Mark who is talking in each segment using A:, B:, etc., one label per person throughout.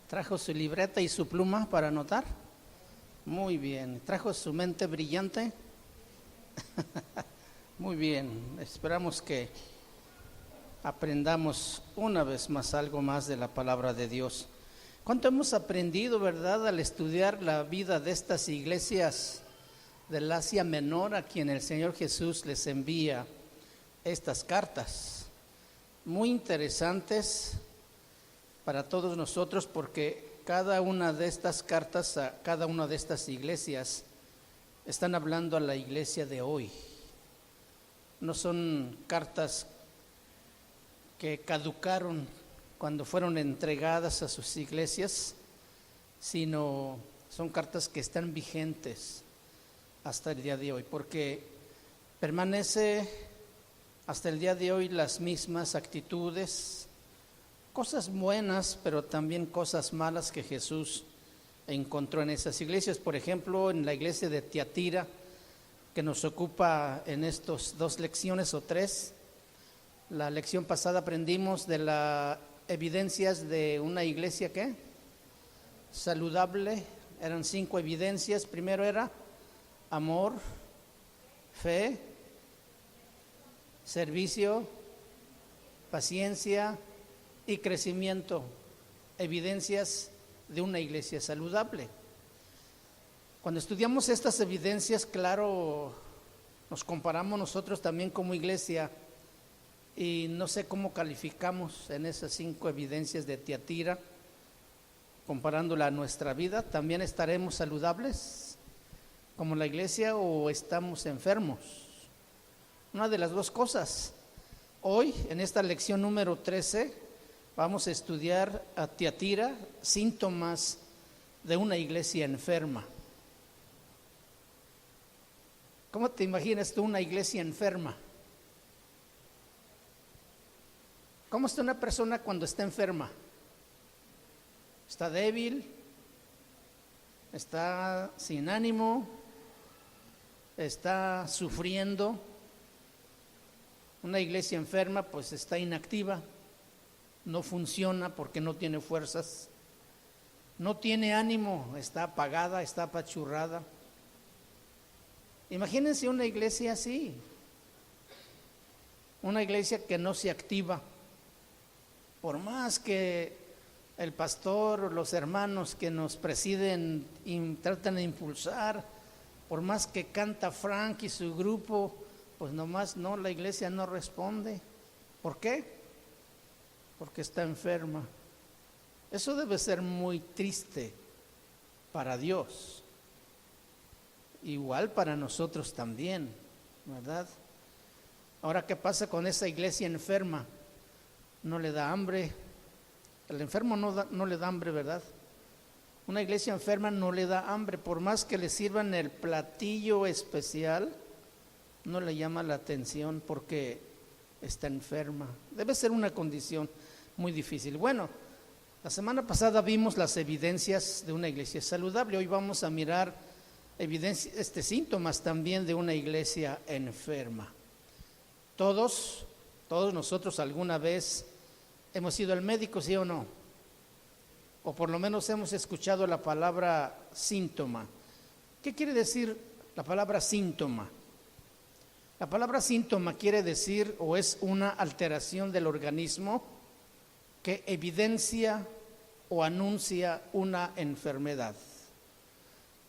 A: ¿Trajo su libreta y su pluma para anotar? Muy bien. ¿Trajo su mente brillante? Muy bien. Esperamos que aprendamos una vez más algo más de la palabra de Dios. ¿Cuánto hemos aprendido, verdad, al estudiar la vida de estas iglesias del Asia Menor a quien el Señor Jesús les envía estas cartas? Muy interesantes para todos nosotros, porque cada una de estas cartas a cada una de estas iglesias están hablando a la iglesia de hoy. No son cartas que caducaron cuando fueron entregadas a sus iglesias, sino son cartas que están vigentes hasta el día de hoy, porque permanece hasta el día de hoy las mismas actitudes, cosas buenas, pero también cosas malas que Jesús encontró en esas iglesias. Por ejemplo, en la iglesia de Tiatira, que nos ocupa en estos 2 lecciones o 3. La lección pasada aprendimos de las evidencias de una iglesia ¿qué? Saludable. Eran 5 evidencias. Primero era amor, fe, servicio, paciencia y crecimiento. Evidencias de una iglesia saludable. Cuando estudiamos estas evidencias, claro, nos comparamos nosotros también como iglesia, y no sé cómo calificamos en esas 5 evidencias de Tiatira, comparándola a nuestra vida. ¿También estaremos saludables como la iglesia o estamos enfermos? Una de las dos cosas. Hoy, en esta lección número 13, vamos a estudiar a Tiatira, síntomas de una iglesia enferma. ¿Cómo te imaginas tú una iglesia enferma? ¿Cómo está una persona cuando está enferma? ¿Está débil? ¿Está sin ánimo? ¿Está sufriendo? Una iglesia enferma pues está inactiva, no funciona porque no tiene fuerzas, no tiene ánimo, está apagada, está apachurrada. Imagínense una iglesia así, una iglesia que no se activa. Por más que el pastor o los hermanos que nos presiden tratan de impulsar, por más que canta Frank y su grupo, pues nomás no, la iglesia no responde. ¿Por qué? Porque está enferma. Eso debe ser muy triste para Dios, igual para nosotros también, ¿verdad? Ahora, ¿qué pasa con esa iglesia enferma? No le da hambre. El enfermo no le da hambre, ¿verdad? Una iglesia enferma no le da hambre, por más que le sirvan el platillo especial, no le llama la atención porque está enferma. Debe ser una condición muy difícil. Bueno, la semana pasada vimos las evidencias de una iglesia saludable. Hoy vamos a mirar síntomas también de una iglesia enferma. Todos nosotros alguna vez hemos ido al médico, ¿sí o no? O por lo menos hemos escuchado la palabra síntoma. ¿Qué quiere decir la palabra síntoma? La palabra síntoma quiere decir o es una alteración del organismo que evidencia o anuncia una enfermedad.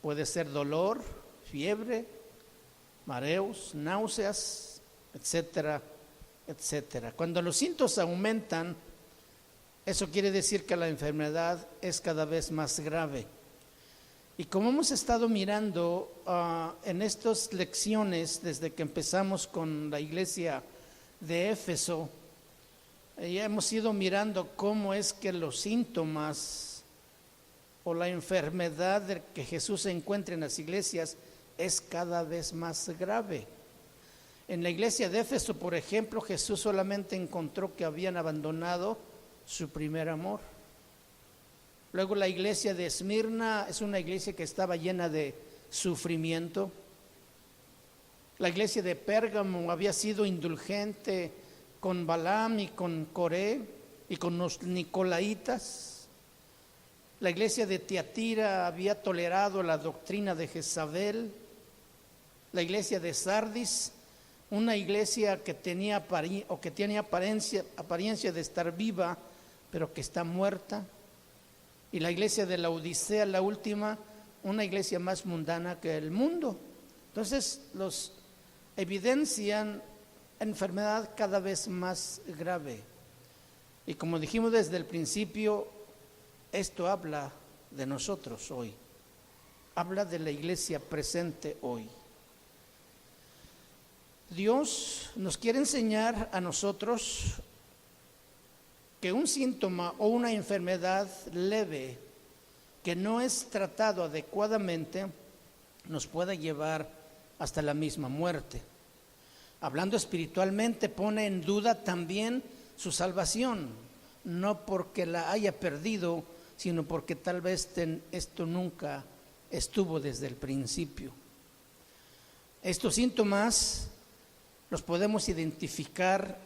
A: Puede ser dolor, fiebre, mareos, náuseas, etcétera, etcétera. Cuando los síntomas aumentan, eso quiere decir que la enfermedad es cada vez más grave. Y como hemos estado mirando en estas lecciones, desde que empezamos con la iglesia de Éfeso, ya hemos ido mirando cómo es que los síntomas o la enfermedad que Jesús encuentra en las iglesias es cada vez más grave. En la iglesia de Éfeso, por ejemplo, Jesús solamente encontró que habían abandonado su primer amor. Luego la iglesia de Esmirna es una iglesia que estaba llena de sufrimiento. La iglesia de Pérgamo había sido indulgente con Balaam y con Coré y con los nicolaitas. La iglesia de Tiatira había tolerado la doctrina de Jezabel. La iglesia de Sardis, una iglesia que tenía apariencia de estar viva, pero que está muerta. Y la iglesia de la Odisea, la última, una iglesia más mundana que el mundo. Entonces, los evidencian enfermedad cada vez más grave. Y como dijimos desde el principio, esto habla de nosotros hoy. Habla de la iglesia presente hoy. Dios nos quiere enseñar a nosotros que un síntoma o una enfermedad leve que no es tratado adecuadamente nos puede llevar hasta la misma muerte. Hablando espiritualmente, pone en duda también su salvación, no porque la haya perdido, sino porque tal vez esto nunca estuvo desde el principio. Estos síntomas los podemos identificar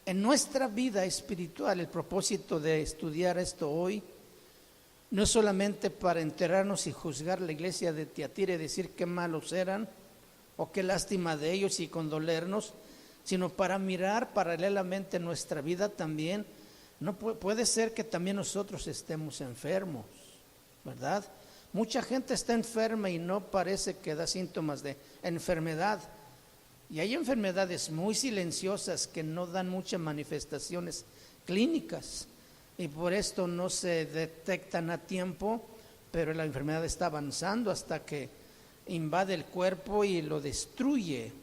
A: en nuestra vida espiritual. El propósito de estudiar esto hoy no es solamente para enterarnos y juzgar la iglesia de Tiatira y decir qué malos eran o qué lástima de ellos y condolernos, sino para mirar paralelamente nuestra vida también. No puede ser que también nosotros estemos enfermos, ¿verdad? Mucha gente está enferma y no parece que da síntomas de enfermedad. Y hay enfermedades muy silenciosas que no dan muchas manifestaciones clínicas y por esto no se detectan a tiempo, pero la enfermedad está avanzando hasta que invade el cuerpo y lo destruye.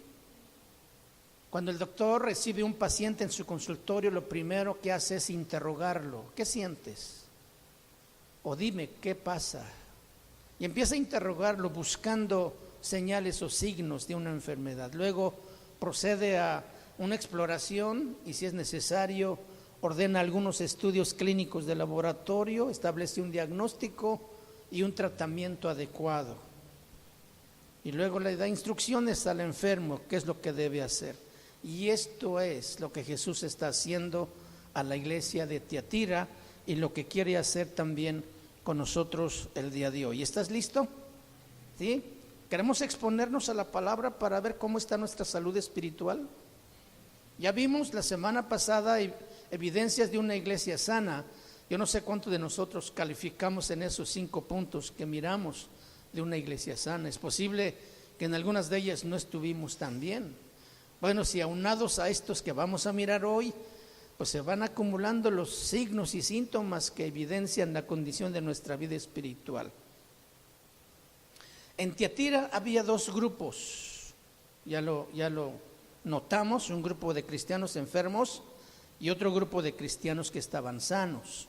A: Cuando el doctor recibe un paciente en su consultorio, lo primero que hace es interrogarlo. ¿Qué sientes? O dime, ¿qué pasa? Y empieza a interrogarlo buscando señales o signos de una enfermedad. Luego procede a una exploración y, si es necesario, ordena algunos estudios clínicos de laboratorio, establece un diagnóstico y un tratamiento adecuado. Y luego le da instrucciones al enfermo qué es lo que debe hacer. Y esto es lo que Jesús está haciendo a la iglesia de Tiatira y lo que quiere hacer también con nosotros el día de hoy. ¿Estás listo? ¿Sí? Queremos exponernos a la palabra para ver cómo está nuestra salud espiritual. Ya vimos la semana pasada evidencias de una iglesia sana. Yo no sé cuántos de nosotros calificamos en esos 5 puntos que miramos de una iglesia sana. Es posible que en algunas de ellas no estuvimos tan bien. Bueno, si aunados a estos que vamos a mirar hoy, pues se van acumulando los signos y síntomas que evidencian la condición de nuestra vida espiritual. En Tiatira había 2 grupos, ya lo notamos, un grupo de cristianos enfermos y otro grupo de cristianos que estaban sanos.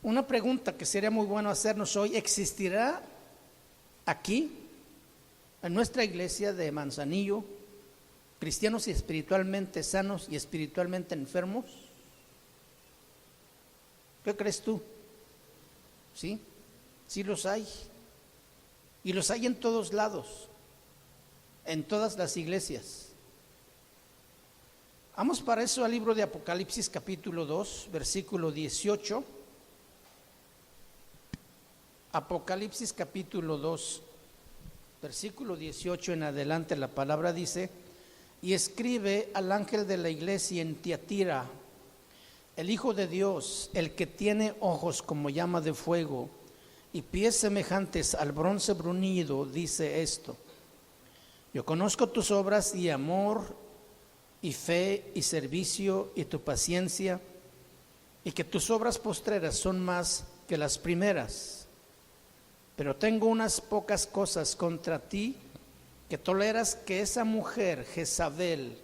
A: Una pregunta que sería muy bueno hacernos hoy: ¿existirá aquí, en nuestra iglesia de Manzanillo, cristianos espiritualmente sanos y espiritualmente enfermos? ¿Qué crees tú? ¿Sí? Sí los hay. Y los hay en todos lados, en todas las iglesias. Vamos para eso al libro de Apocalipsis capítulo 2, versículo 18. Apocalipsis capítulo 2, versículo 18 en adelante, la palabra dice: y escribe al ángel de la iglesia en Tiatira, el Hijo de Dios, el que tiene ojos como llama de fuego y pies semejantes al bronce bruñido, dice esto: yo conozco tus obras y amor y fe y servicio y tu paciencia, y que tus obras postreras son más que las primeras. Pero tengo unas pocas cosas contra ti, que toleras que esa mujer Jezabel,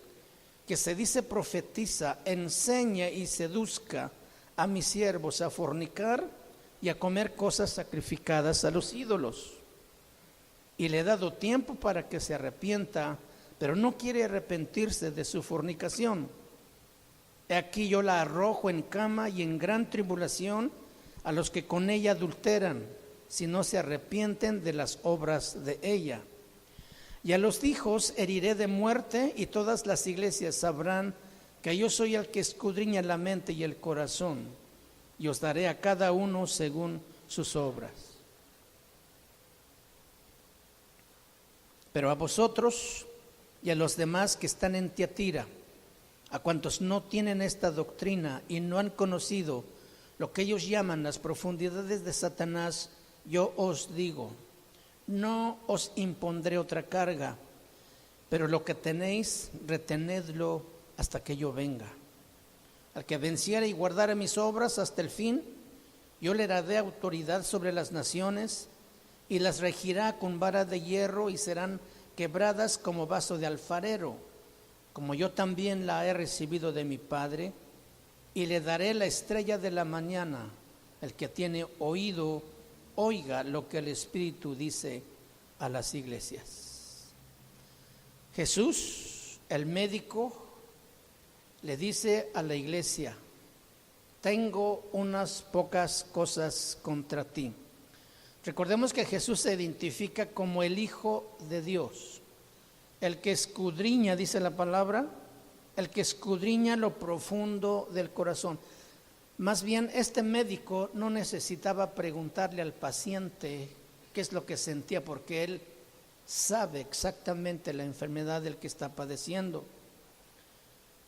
A: que se dice profetiza, enseña y seduzca a mis siervos a fornicar y a comer cosas sacrificadas a los ídolos. Y le he dado tiempo para que se arrepienta, pero no quiere arrepentirse de su fornicación. He aquí yo la arrojo en cama y en gran tribulación a los que con ella adulteran, si no se arrepienten de las obras de ella. Y a los hijos heriré de muerte, y todas las iglesias sabrán que yo soy el que escudriña la mente y el corazón, y os daré a cada uno según sus obras. Pero a vosotros y a los demás que están en Tiatira, a cuantos no tienen esta doctrina y no han conocido lo que ellos llaman las profundidades de Satanás, yo os digo, no os impondré otra carga, pero lo que tenéis, retenedlo hasta que yo venga. Al que venciere y guardare mis obras hasta el fin, yo le daré autoridad sobre las naciones y las regirá con vara de hierro y serán quebradas como vaso de alfarero, como yo también la he recibido de mi Padre, y le daré la estrella de la mañana. El que tiene oído, oiga lo que el Espíritu dice a las iglesias. Jesús, el médico, le dice a la iglesia: tengo unas pocas cosas contra ti. Recordemos que Jesús se identifica como el Hijo de Dios, el que escudriña, dice la palabra, el que escudriña lo profundo del corazón. Más bien, este médico no necesitaba preguntarle al paciente qué es lo que sentía, porque él sabe exactamente la enfermedad del que está padeciendo.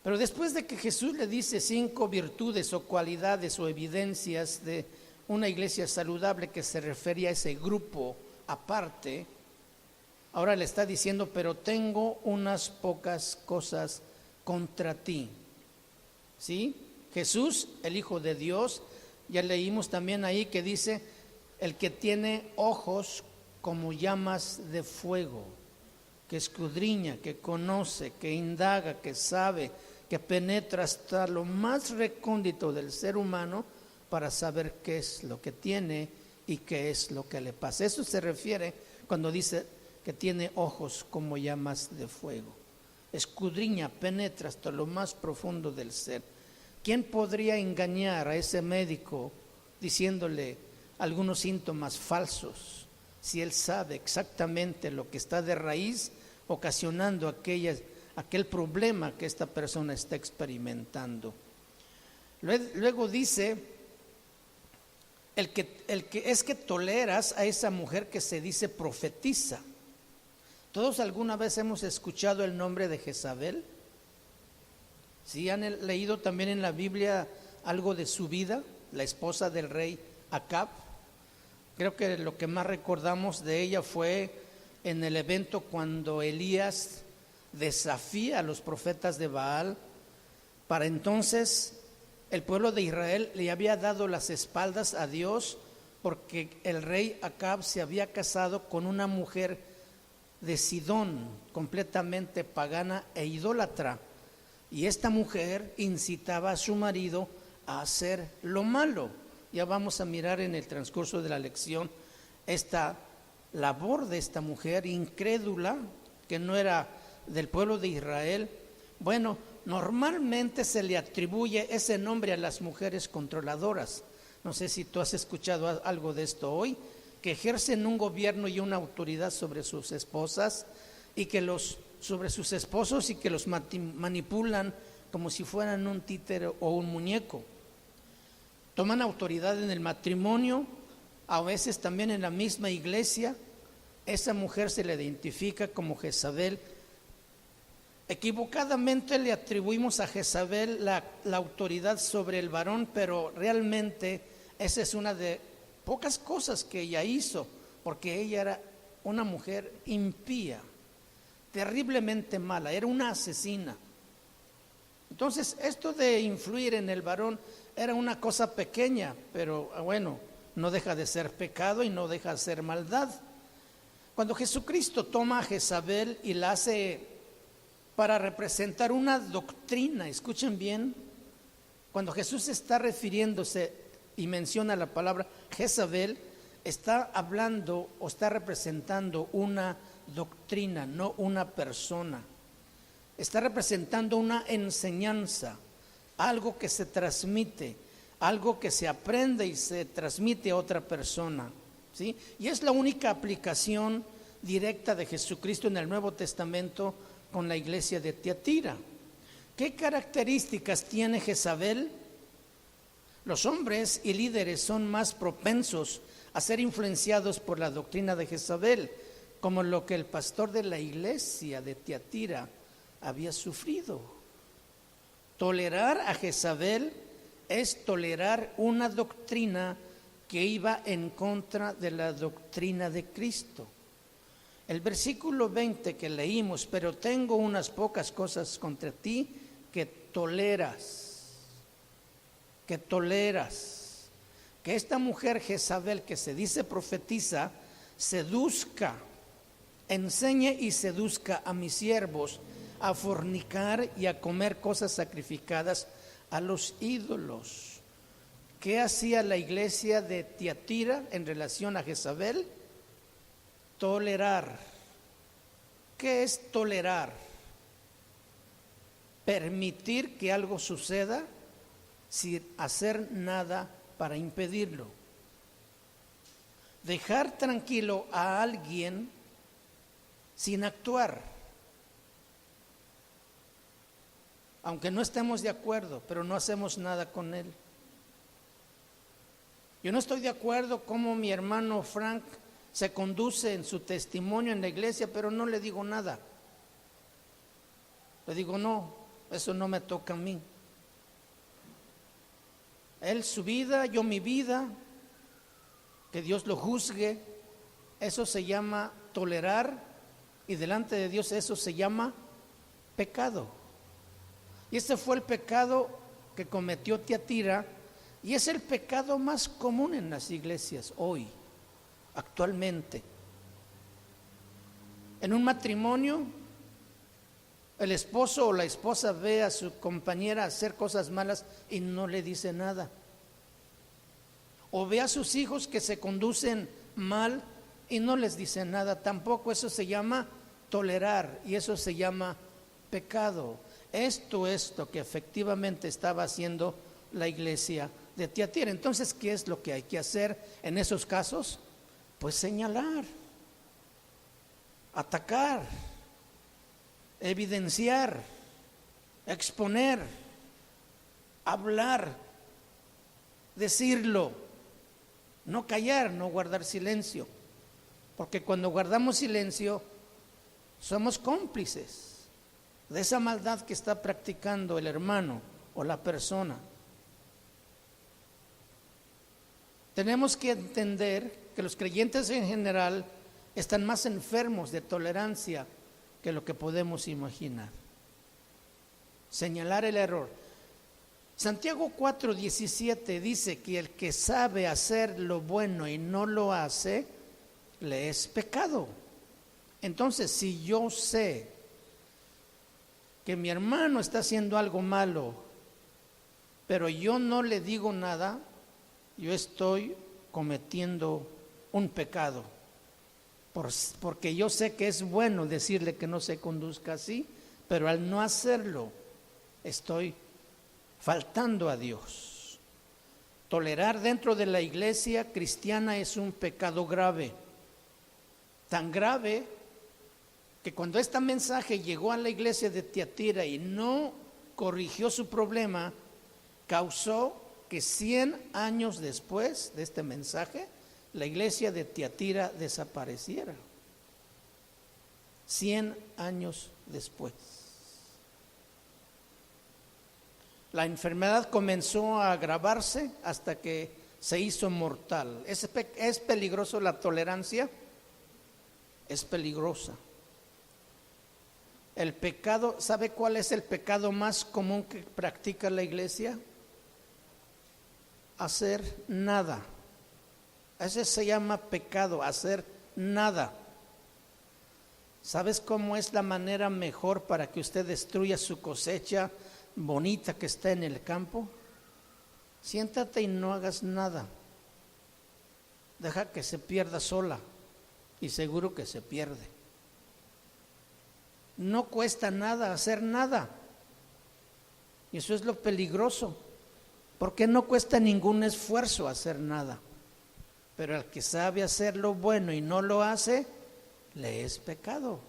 A: Pero después de que Jesús le dice 5 virtudes o cualidades o evidencias de una iglesia saludable que se refería a ese grupo aparte, ahora le está diciendo: pero tengo unas pocas cosas contra ti. ¿Sí? Jesús, el Hijo de Dios, ya leímos también ahí que dice: el que tiene ojos como llamas de fuego, que escudriña, que conoce, que indaga, que sabe, que penetra hasta lo más recóndito del ser humano para saber qué es lo que tiene y qué es lo que le pasa. Eso se refiere cuando dice que tiene ojos como llamas de fuego. Escudriña, penetra hasta lo más profundo del ser. ¿Quién podría engañar a ese médico diciéndole algunos síntomas falsos si él sabe exactamente lo que está de raíz ocasionando aquel problema que esta persona está experimentando? Luego dice: el que es que toleras a esa mujer que se dice profetiza. ¿Todos alguna vez hemos escuchado el nombre de Jezabel? ¿Sí han leído también en la Biblia algo de su vida? La esposa del rey Acab. Creo que lo que más recordamos de ella fue en el evento cuando Elías desafía a los profetas de Baal. Para entonces el pueblo de Israel le había dado las espaldas a Dios porque el rey Acab se había casado con una mujer de Sidón, completamente pagana e idólatra. Y esta mujer incitaba a su marido a hacer lo malo. Ya vamos a mirar en el transcurso de la lección esta labor de esta mujer incrédula, que no era del pueblo de Israel. Bueno, normalmente se le atribuye ese nombre a las mujeres controladoras. No sé si tú has escuchado algo de esto hoy, que ejercen un gobierno y una autoridad sobre sus esposas y que sobre sus esposos y que los manipulan como si fueran un títere o un muñeco. Toman autoridad en el matrimonio, a veces también en la misma iglesia. Esa mujer se le identifica como Jezabel. Equivocadamente le atribuimos a Jezabel la autoridad sobre el varón, pero realmente esa es una de pocas cosas que ella hizo, porque ella era una mujer impía, terriblemente mala, era una asesina. Entonces, esto de influir en el varón era una cosa pequeña, pero bueno, no deja de ser pecado y no deja de ser maldad. Cuando Jesucristo toma a Jezabel y la hace para representar una doctrina, escuchen bien, cuando Jesús está refiriéndose y menciona la palabra Jezabel, está hablando o está representando una doctrina, no una persona. Está representando una enseñanza, algo que se transmite, algo que se aprende y se transmite a otra persona, ¿sí? Y es la única aplicación directa de Jesucristo en el Nuevo Testamento con la iglesia de Tiatira. ¿Qué características tiene Jezabel? Los hombres y líderes son más propensos a ser influenciados por la doctrina de Jezabel, como lo que el pastor de la iglesia de Tiatira había sufrido. Tolerar a Jezabel es tolerar una doctrina que iba en contra de la doctrina de Cristo. El versículo 20 que leímos, pero tengo unas pocas cosas contra ti que toleras, que esta mujer Jezabel que se dice profetiza, seduzca, enseñe y seduzca a mis siervos a fornicar y a comer cosas sacrificadas a los ídolos. ¿Qué hacía la iglesia de Tiatira en relación a Jezabel? Tolerar. ¿Qué es tolerar? Permitir que algo suceda sin hacer nada para impedirlo. Dejar tranquilo a alguien sin actuar. Aunque no estemos de acuerdo, pero no hacemos nada con él. Yo no estoy de acuerdo cómo mi hermano Frank se conduce en su testimonio en la iglesia, pero no le digo nada. Le digo, no, eso no me toca a mí. Él su vida, yo mi vida, que Dios lo juzgue. Eso se llama tolerar y delante de Dios eso se llama pecado. Y este fue el pecado que cometió Tiatira y es el pecado más común en las iglesias hoy, actualmente. En un matrimonio, el esposo o la esposa ve a su compañera hacer cosas malas y no le dice nada. O ve a sus hijos que se conducen mal y no les dice nada tampoco. Eso se llama tolerar y eso se llama pecado. Esto es lo que efectivamente estaba haciendo la iglesia de Tiatira. Entonces, ¿qué es lo que hay que hacer en esos casos? Pues señalar, atacar, evidenciar, exponer, hablar, decirlo, no callar, no guardar silencio, porque cuando guardamos silencio somos cómplices de esa maldad que está practicando el hermano o la persona. Tenemos que entender que los creyentes en general están más enfermos de tolerancia que lo que podemos imaginar. Señalar el error. Santiago 4:17 dice que el que sabe hacer lo bueno y no lo hace, le es pecado. Entonces, si yo sé que mi hermano está haciendo algo malo, pero yo no le digo nada, yo estoy cometiendo un pecado, porque yo sé que es bueno decirle que no se conduzca así, pero al no hacerlo, estoy faltando a Dios. Tolerar dentro de la iglesia cristiana es un pecado grave, tan grave que cuando este mensaje llegó a la iglesia de Tiatira y no corrigió su problema, causó que 100 años después de este mensaje, la iglesia de Tiatira desapareciera. 100 años después. La enfermedad comenzó a agravarse hasta que se hizo mortal. ¿Es peligroso la tolerancia? Es peligrosa. El pecado, ¿sabe cuál es el pecado más común que practica la iglesia? Hacer nada. Ese se llama pecado, hacer nada. ¿Sabes cómo es la manera mejor para que usted destruya su cosecha bonita que está en el campo? Siéntate y no hagas nada. Deja que se pierda sola y seguro que se pierde. No cuesta nada hacer nada. Y eso es lo peligroso, porque no cuesta ningún esfuerzo hacer nada. Pero al que sabe hacer lo bueno y no lo hace, le es pecado.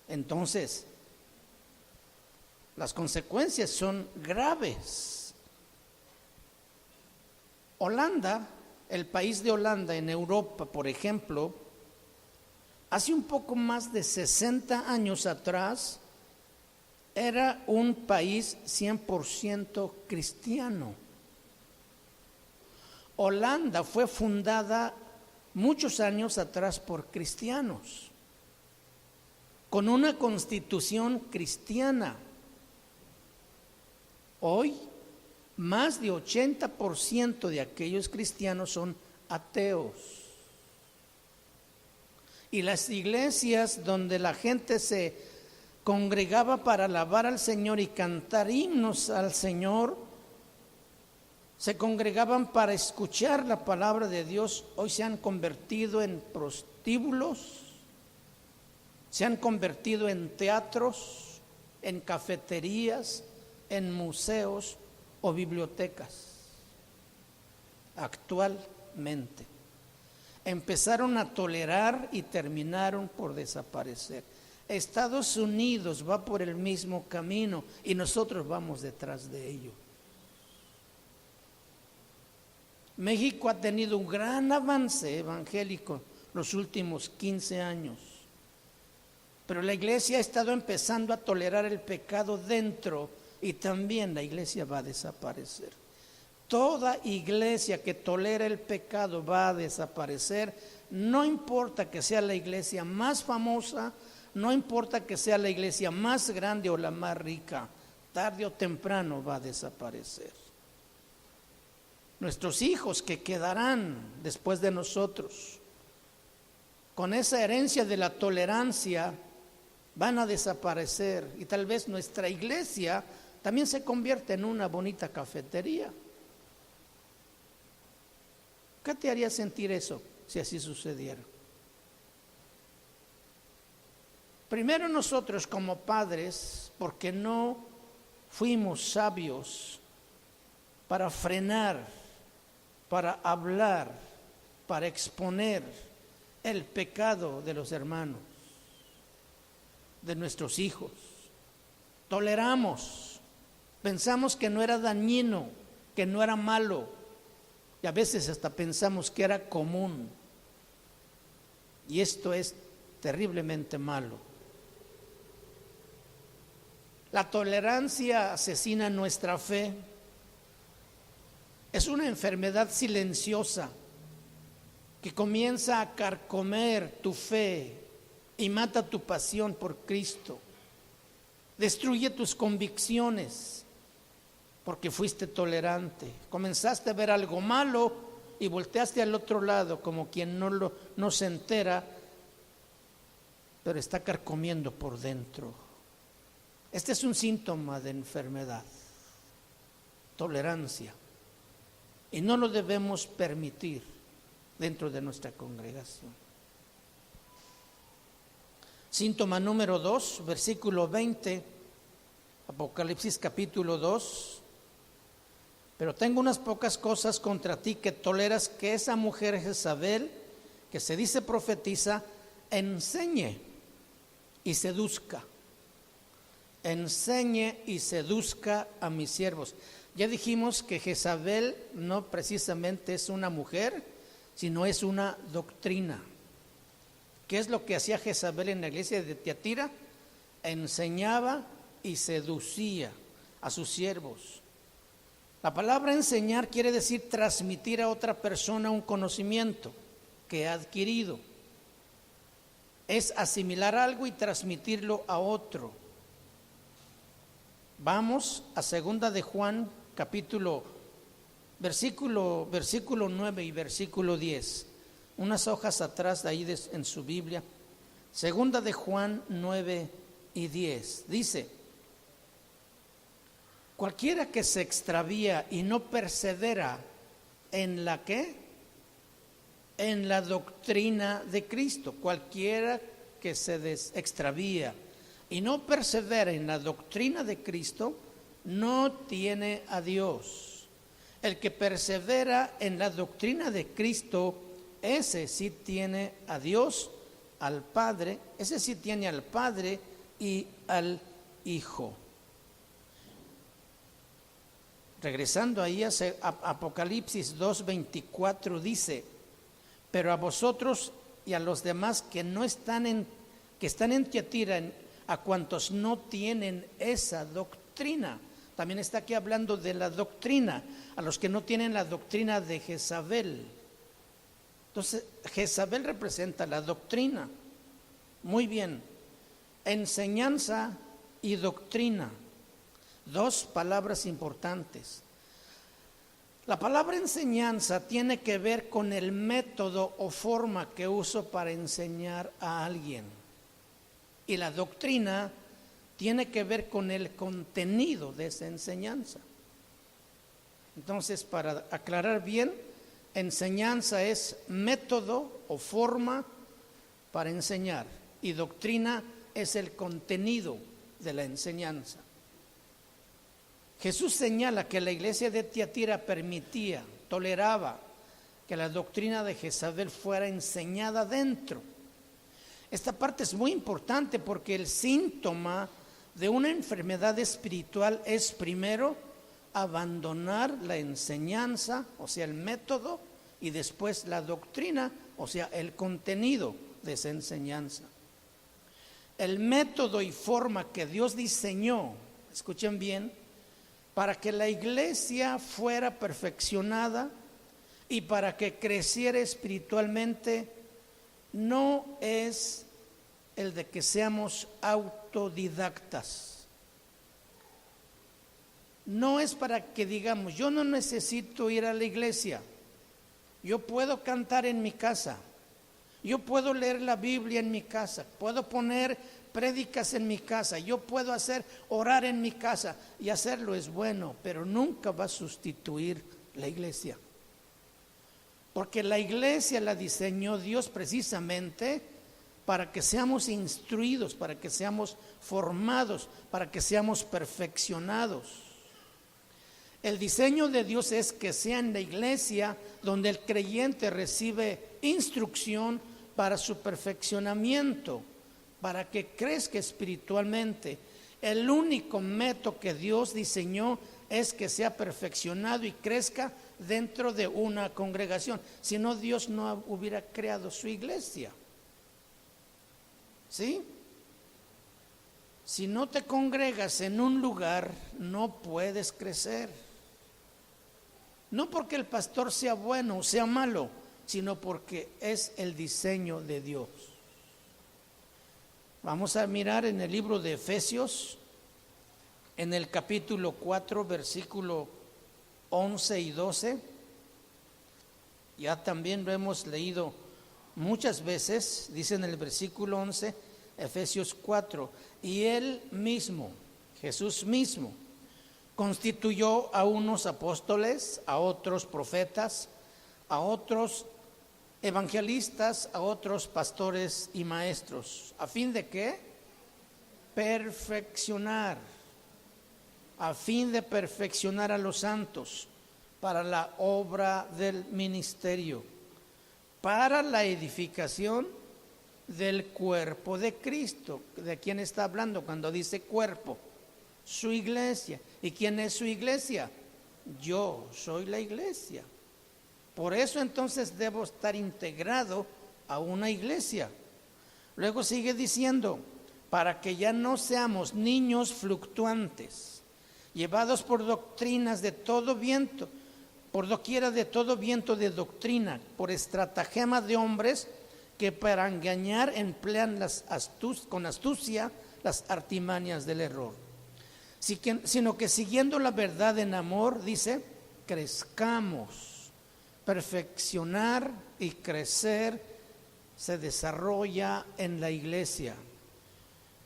A: Entonces, las consecuencias son graves. Holanda, el país de Holanda en Europa, por ejemplo, hace un poco más de 60 años atrás, era un país 100% cristiano. Holanda fue fundada muchos años atrás por cristianos, con una constitución cristiana. Hoy, más de 80% de aquellos cristianos son ateos. Y las iglesias donde la gente se congregaba para alabar al Señor y cantar himnos al Señor, se congregaban para escuchar la palabra de Dios, hoy se han convertido en prostíbulos, se han convertido en teatros, en cafeterías, en museos o bibliotecas. Actualmente empezaron a tolerar y terminaron por desaparecer. Estados Unidos va por el mismo camino y nosotros vamos detrás de ello. México ha tenido un gran avance evangélico los últimos 15 años, pero la iglesia ha estado empezando a tolerar el pecado dentro y también la iglesia va a desaparecer. Toda iglesia que tolera el pecado va a desaparecer, no importa que sea la iglesia más famosa, no importa que sea la iglesia más grande o la más rica, tarde o temprano va a desaparecer. Nuestros hijos que quedarán después de nosotros, con esa herencia de la tolerancia, van a desaparecer y tal vez nuestra iglesia también se convierte en una bonita cafetería. ¿Qué te haría sentir eso si así sucediera? Primero nosotros como padres, porque no fuimos sabios para frenar, para hablar, para exponer el pecado de los hermanos, de nuestros hijos. Toleramos, pensamos que no era dañino, que no era malo, y a veces hasta pensamos que era común. Y esto es terriblemente malo. La tolerancia asesina nuestra fe. Es una enfermedad silenciosa que comienza a carcomer tu fe y mata tu pasión por Cristo. Destruye tus convicciones porque fuiste tolerante. Comenzaste a ver algo malo y volteaste al otro lado como quien no se entera, pero está carcomiendo por dentro. Este es un síntoma de enfermedad, tolerancia, y no lo debemos permitir dentro de nuestra congregación. Síntoma número 2, versículo 20, Apocalipsis capítulo 2. Pero tengo unas pocas cosas contra ti, que toleras que esa mujer Jezabel, que se dice profetiza, enseñe y seduzca. Enseñe y seduzca a mis siervos. Ya dijimos que Jezabel no precisamente es una mujer, sino es una doctrina. ¿Qué es lo que hacía Jezabel en la iglesia de Tiatira? Enseñaba y seducía a sus siervos. La palabra enseñar quiere decir transmitir a otra persona un conocimiento que ha adquirido. Es asimilar algo y transmitirlo a otro. Vamos a 2 de Juan, versículo 9 y versículo 10. Unas hojas atrás de ahí en su Biblia. 2 de Juan 9 y 10. Dice: cualquiera que se extravía y no persevera en la ¿qué? En la doctrina de Cristo. Cualquiera que se extravía y no persevera en la doctrina de Cristo no tiene a Dios. El que persevera en la doctrina de Cristo, ese sí tiene a Dios, al Padre, ese sí tiene al Padre y al Hijo. regresando ahí a Apocalipsis 2:24 dice: pero a vosotros y a los demás que están en Tiatira, a cuantos no tienen esa doctrina. También está aquí hablando de la doctrina, a los que no tienen la doctrina de Jezabel. Entonces, Jezabel representa la doctrina. Muy bien, enseñanza y doctrina, dos palabras importantes. La palabra enseñanza tiene que ver con el método o forma que uso para enseñar a alguien. Y la doctrina tiene que ver con el contenido de esa enseñanza. Entonces, para aclarar bien, enseñanza es método o forma para enseñar, y doctrina es el contenido de la enseñanza. Jesús señala que la iglesia de Tiatira toleraba que la doctrina de Jezabel fuera enseñada dentro. Esta parte es muy importante porque el síntoma de una enfermedad espiritual es primero abandonar la enseñanza, o sea, el método, y después la doctrina, o sea, el contenido de esa enseñanza. El método y forma que Dios diseñó, escuchen bien, para que la iglesia fuera perfeccionada y para que creciera espiritualmente, no es el de que seamos autodidactas. No es para que digamos, yo no necesito ir a la iglesia, yo puedo cantar en mi casa, yo puedo leer la Biblia en mi casa, puedo poner prédicas en mi casa, yo puedo orar en mi casa, y hacerlo es bueno, pero nunca va a sustituir la iglesia. Porque la iglesia la diseñó Dios precisamente para que seamos instruidos, para que seamos formados, para que seamos perfeccionados. El diseño de Dios es que sea en la iglesia donde el creyente recibe instrucción para su perfeccionamiento, para que crezca espiritualmente. El único método que Dios diseñó es que sea perfeccionado y crezca dentro de una congregación. Si no, Dios no hubiera creado su iglesia. ¿Sí? Si no te congregas en un lugar, no puedes crecer. No porque el pastor sea bueno o sea malo, sino porque es el diseño de Dios. Vamos a mirar en el libro de Efesios, en el capítulo 4, versículo 11 y 12. Ya también lo hemos leído muchas veces. Dice en el versículo 11, Efesios 4, y Él mismo, Jesús mismo, constituyó a unos apóstoles, a otros profetas, a otros evangelistas, a otros pastores y maestros. ¿A fin de qué? Perfeccionar. A fin de perfeccionar a los santos para la obra del ministerio, para la edificación del cuerpo de Cristo. ¿De quién está hablando cuando dice cuerpo? Su iglesia. ¿Y quién es su iglesia? Yo soy la iglesia. Por eso entonces debo estar integrado a una iglesia. Luego sigue diciendo, para que ya no seamos niños fluctuantes, llevados por doctrinas de todo viento, por doquiera de todo viento de doctrina, por estratagema de hombres que para engañar emplean con astucia las artimañas del error. Sino que siguiendo la verdad en amor, dice, crezcamos. Perfeccionar y crecer se desarrolla en la iglesia.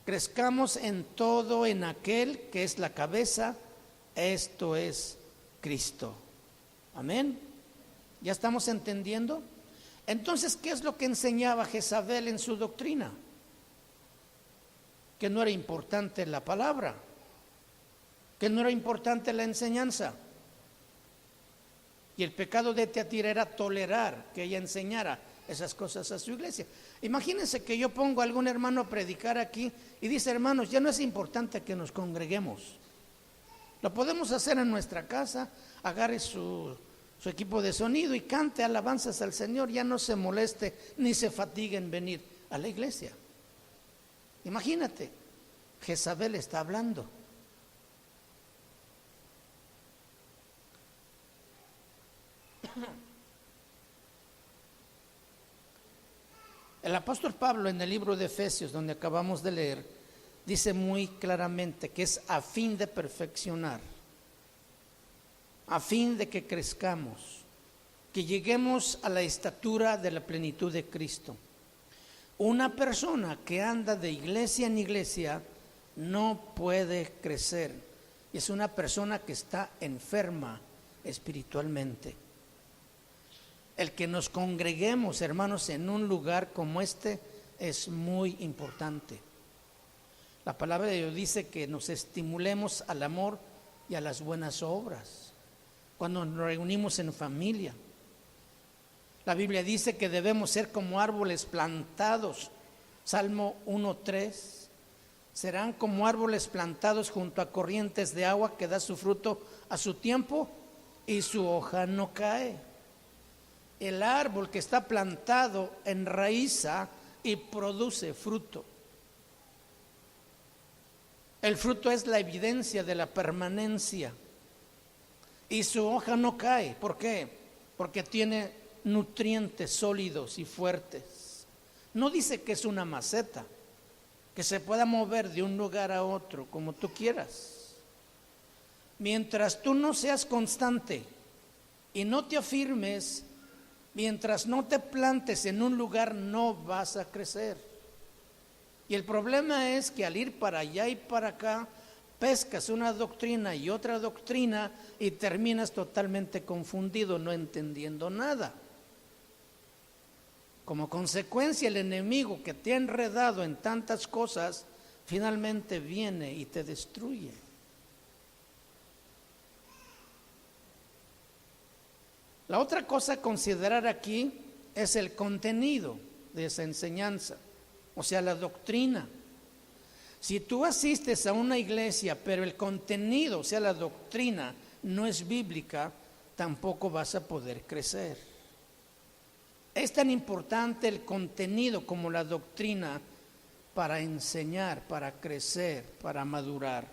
A: Crezcamos en todo en aquel que es la cabeza, esto es Cristo. Amén. ¿Ya estamos entendiendo? Entonces, ¿qué es lo que enseñaba Jezabel en su doctrina? Que no era importante la palabra, que no era importante la enseñanza. Y el pecado de Tiatira era tolerar que ella enseñara esas cosas a su iglesia. Imagínense que yo pongo a algún hermano a predicar aquí y dice, hermanos, ya no es importante que nos congreguemos. Lo podemos hacer en nuestra casa, agarre su equipo de sonido y cante alabanzas al Señor, ya no se moleste ni se fatigue en venir a la iglesia. Imagínate, Jezabel está hablando. El apóstol Pablo en el libro de Efesios, donde acabamos de leer, dice muy claramente que es a fin de perfeccionar, a fin de que crezcamos, que lleguemos a la estatura de la plenitud de Cristo. Una persona que anda de iglesia en iglesia no puede crecer. Es una persona que está enferma espiritualmente. El que nos congreguemos, hermanos, en un lugar como este es muy importante. La palabra de Dios dice que nos estimulemos al amor y a las buenas obras cuando nos reunimos en familia. La Biblia dice que debemos ser como árboles plantados. Salmo 1:3. Serán como árboles plantados junto a corrientes de agua, que da su fruto a su tiempo y su hoja no cae. El árbol que está plantado enraiza y produce fruto. El fruto es la evidencia de la permanencia. Y su hoja no cae. ¿Por qué? Porque tiene nutrientes sólidos y fuertes. No dice que es una maceta, que se pueda mover de un lugar a otro como tú quieras. Mientras tú no seas constante y no te afirmes, mientras no te plantes en un lugar, no vas a crecer. Y el problema es que al ir para allá y para acá, pescas una doctrina y otra doctrina y terminas totalmente confundido, no entendiendo nada. Como consecuencia, el enemigo que te ha enredado en tantas cosas, finalmente viene y te destruye. La otra cosa a considerar aquí es el contenido de esa enseñanza, o sea, la doctrina. Si tú asistes a una iglesia, pero el contenido, o sea, la doctrina, no es bíblica, tampoco vas a poder crecer. Es tan importante el contenido como la doctrina para enseñar, para crecer, para madurar.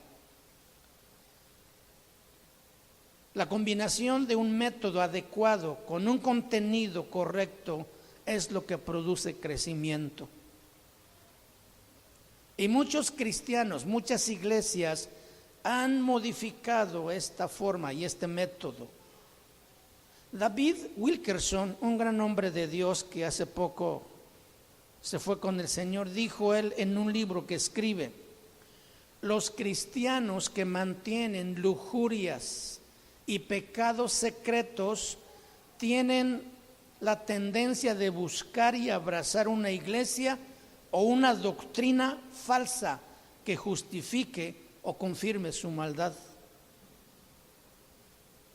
A: La combinación de un método adecuado con un contenido correcto es lo que produce crecimiento. Y muchos cristianos, muchas iglesias han modificado esta forma y este método. David Wilkerson, un gran hombre de Dios que hace poco se fue con el Señor, dijo él en un libro que escribe: los cristianos que mantienen lujurias y pecados secretos tienen la tendencia de buscar y abrazar una iglesia o una doctrina falsa que justifique o confirme su maldad.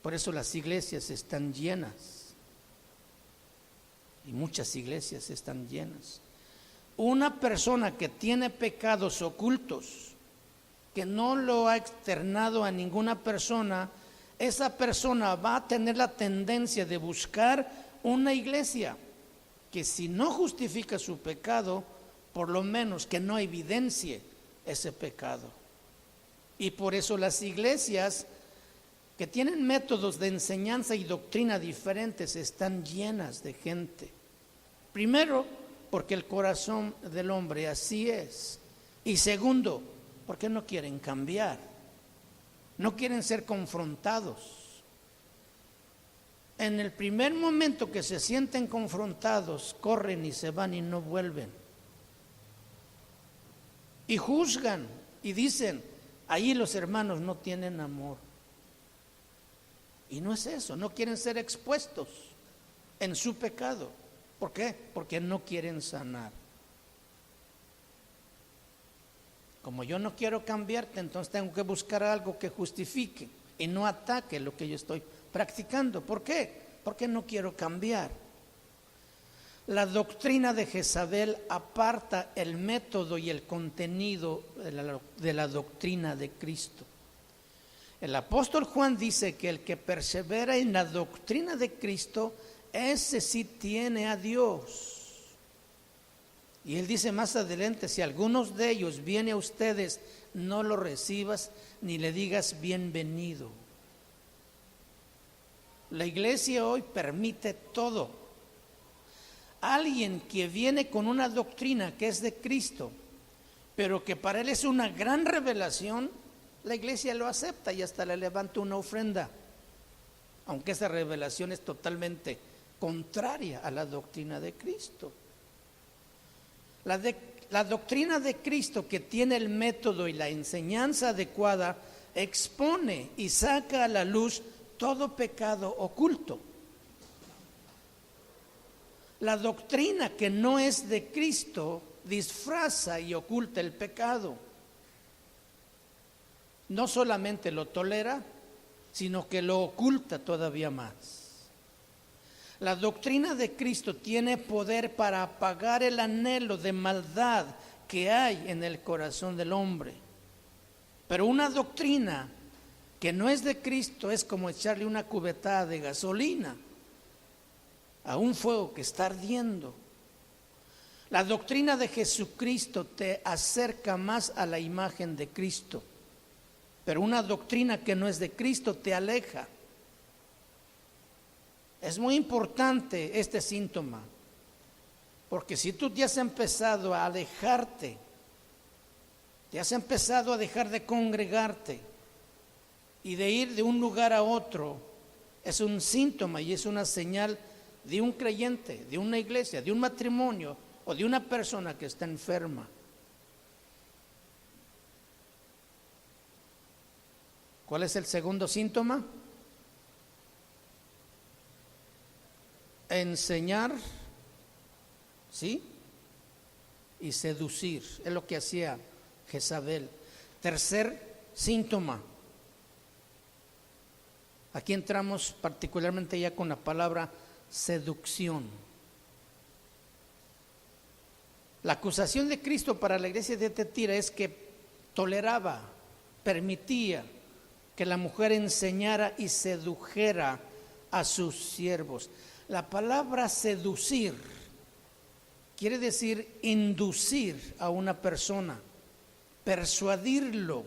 A: Por eso las iglesias están llenas, y muchas iglesias están llenas. Una persona que tiene pecados ocultos, que no lo ha externado a ninguna persona, esa persona va a tener la tendencia de buscar una iglesia que, si no justifica su pecado, por lo menos que no evidencie ese pecado. Y por eso las iglesias que tienen métodos de enseñanza y doctrina diferentes están llenas de gente. Primero, porque el corazón del hombre así es. Y segundo, porque no quieren cambiar. No quieren ser confrontados. En el primer momento que se sienten confrontados, corren y se van y no vuelven. Y juzgan y dicen: ahí los hermanos no tienen amor. Y no es eso, no quieren ser expuestos en su pecado. ¿Por qué? Porque no quieren sanar. Como yo no quiero cambiarte, entonces tengo que buscar algo que justifique y no ataque lo que yo estoy practicando. ¿Por qué? Porque no quiero cambiar. La doctrina de Jezabel aparta el método y el contenido de la doctrina de Cristo. El apóstol Juan dice que el que persevera en la doctrina de Cristo, ese sí tiene a Dios. Y él dice más adelante, si algunos de ellos viene a ustedes, no lo recibas ni le digas bienvenido. La iglesia hoy permite todo. Alguien que viene con una doctrina que es de Cristo, pero que para él es una gran revelación, la iglesia lo acepta y hasta le levanta una ofrenda, aunque esa revelación es totalmente contraria a la doctrina de Cristo. La doctrina de Cristo, que tiene el método y la enseñanza adecuada, expone y saca a la luz todo pecado oculto. La doctrina que no es de Cristo disfraza y oculta el pecado. No solamente lo tolera, sino que lo oculta todavía más. La doctrina de Cristo tiene poder para apagar el anhelo de maldad que hay en el corazón del hombre. Pero una doctrina que no es de Cristo es como echarle una cubetada de gasolina a un fuego que está ardiendo. La doctrina de Jesucristo te acerca más a la imagen de Cristo, pero una doctrina que no es de Cristo te aleja. Es muy importante este síntoma, porque si tú te has empezado a alejarte, te has empezado a dejar de congregarte y de ir de un lugar a otro, es un síntoma y es una señal de un creyente, de una iglesia, de un matrimonio o de una persona que está enferma. ¿Cuál es el segundo síntoma? Enseñar, ¿sí? Y seducir, es lo que hacía Jezabel. Tercer síntoma. Aquí entramos particularmente ya con la palabra seducción. La acusación de Cristo para la iglesia de Tiatira es que toleraba, permitía que la mujer enseñara y sedujera a sus siervos. La palabra seducir quiere decir inducir a una persona, persuadirlo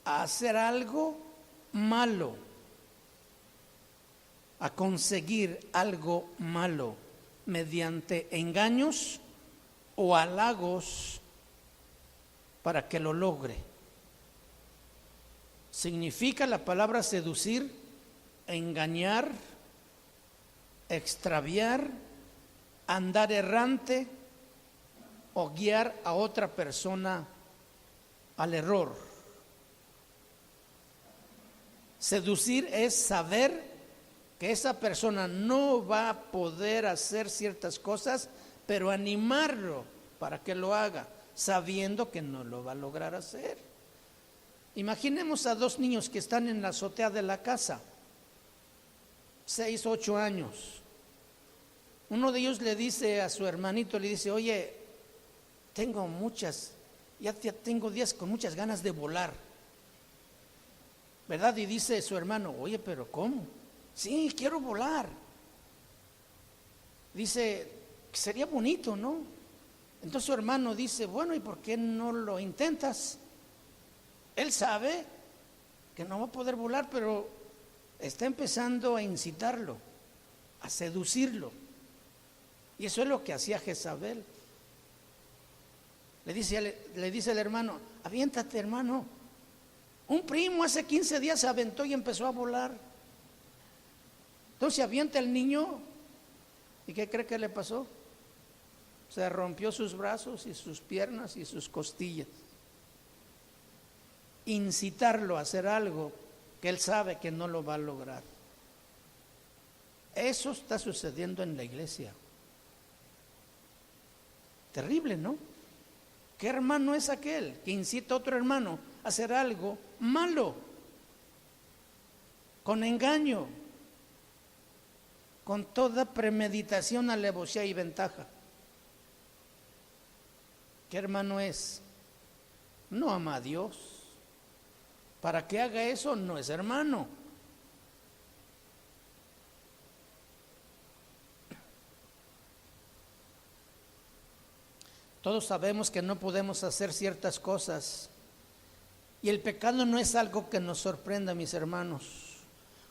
A: a hacer algo malo, a conseguir algo malo mediante engaños o halagos para que lo logre. Significa la palabra seducir, engañar, extraviar, andar errante o guiar a otra persona al error. Seducir es saber que esa persona no va a poder hacer ciertas cosas, pero animarlo para que lo haga, sabiendo que no lo va a lograr hacer. Imaginemos a dos niños que están en la azotea de la casa, 6, 8 años. Uno de ellos le dice a su hermanito, le dice, oye, ya tengo días con muchas ganas de volar, ¿verdad? Y dice su hermano, oye, pero ¿cómo? Sí, quiero volar. Dice, sería bonito, ¿no? Entonces su hermano dice, bueno, ¿y por qué no lo intentas? Él sabe que no va a poder volar, pero está empezando a incitarlo, a seducirlo. Y eso es lo que hacía Jezabel. Le dice el hermano, aviéntate, hermano. Un primo hace 15 días se aventó y empezó a volar. Entonces avienta el niño, ¿y qué cree que le pasó? Se rompió sus brazos y sus piernas y sus costillas. Incitarlo a hacer algo que él sabe que no lo va a lograr. Eso está sucediendo en la iglesia. Terrible, ¿no? ¿Qué hermano es aquel que incita a otro hermano a hacer algo malo? Con engaño, con toda premeditación, alevosía y ventaja. ¿Qué hermano es? No ama a Dios. Para que haga eso no es hermano. Todos sabemos que no podemos hacer ciertas cosas. Y el pecado no es algo que nos sorprenda, mis hermanos.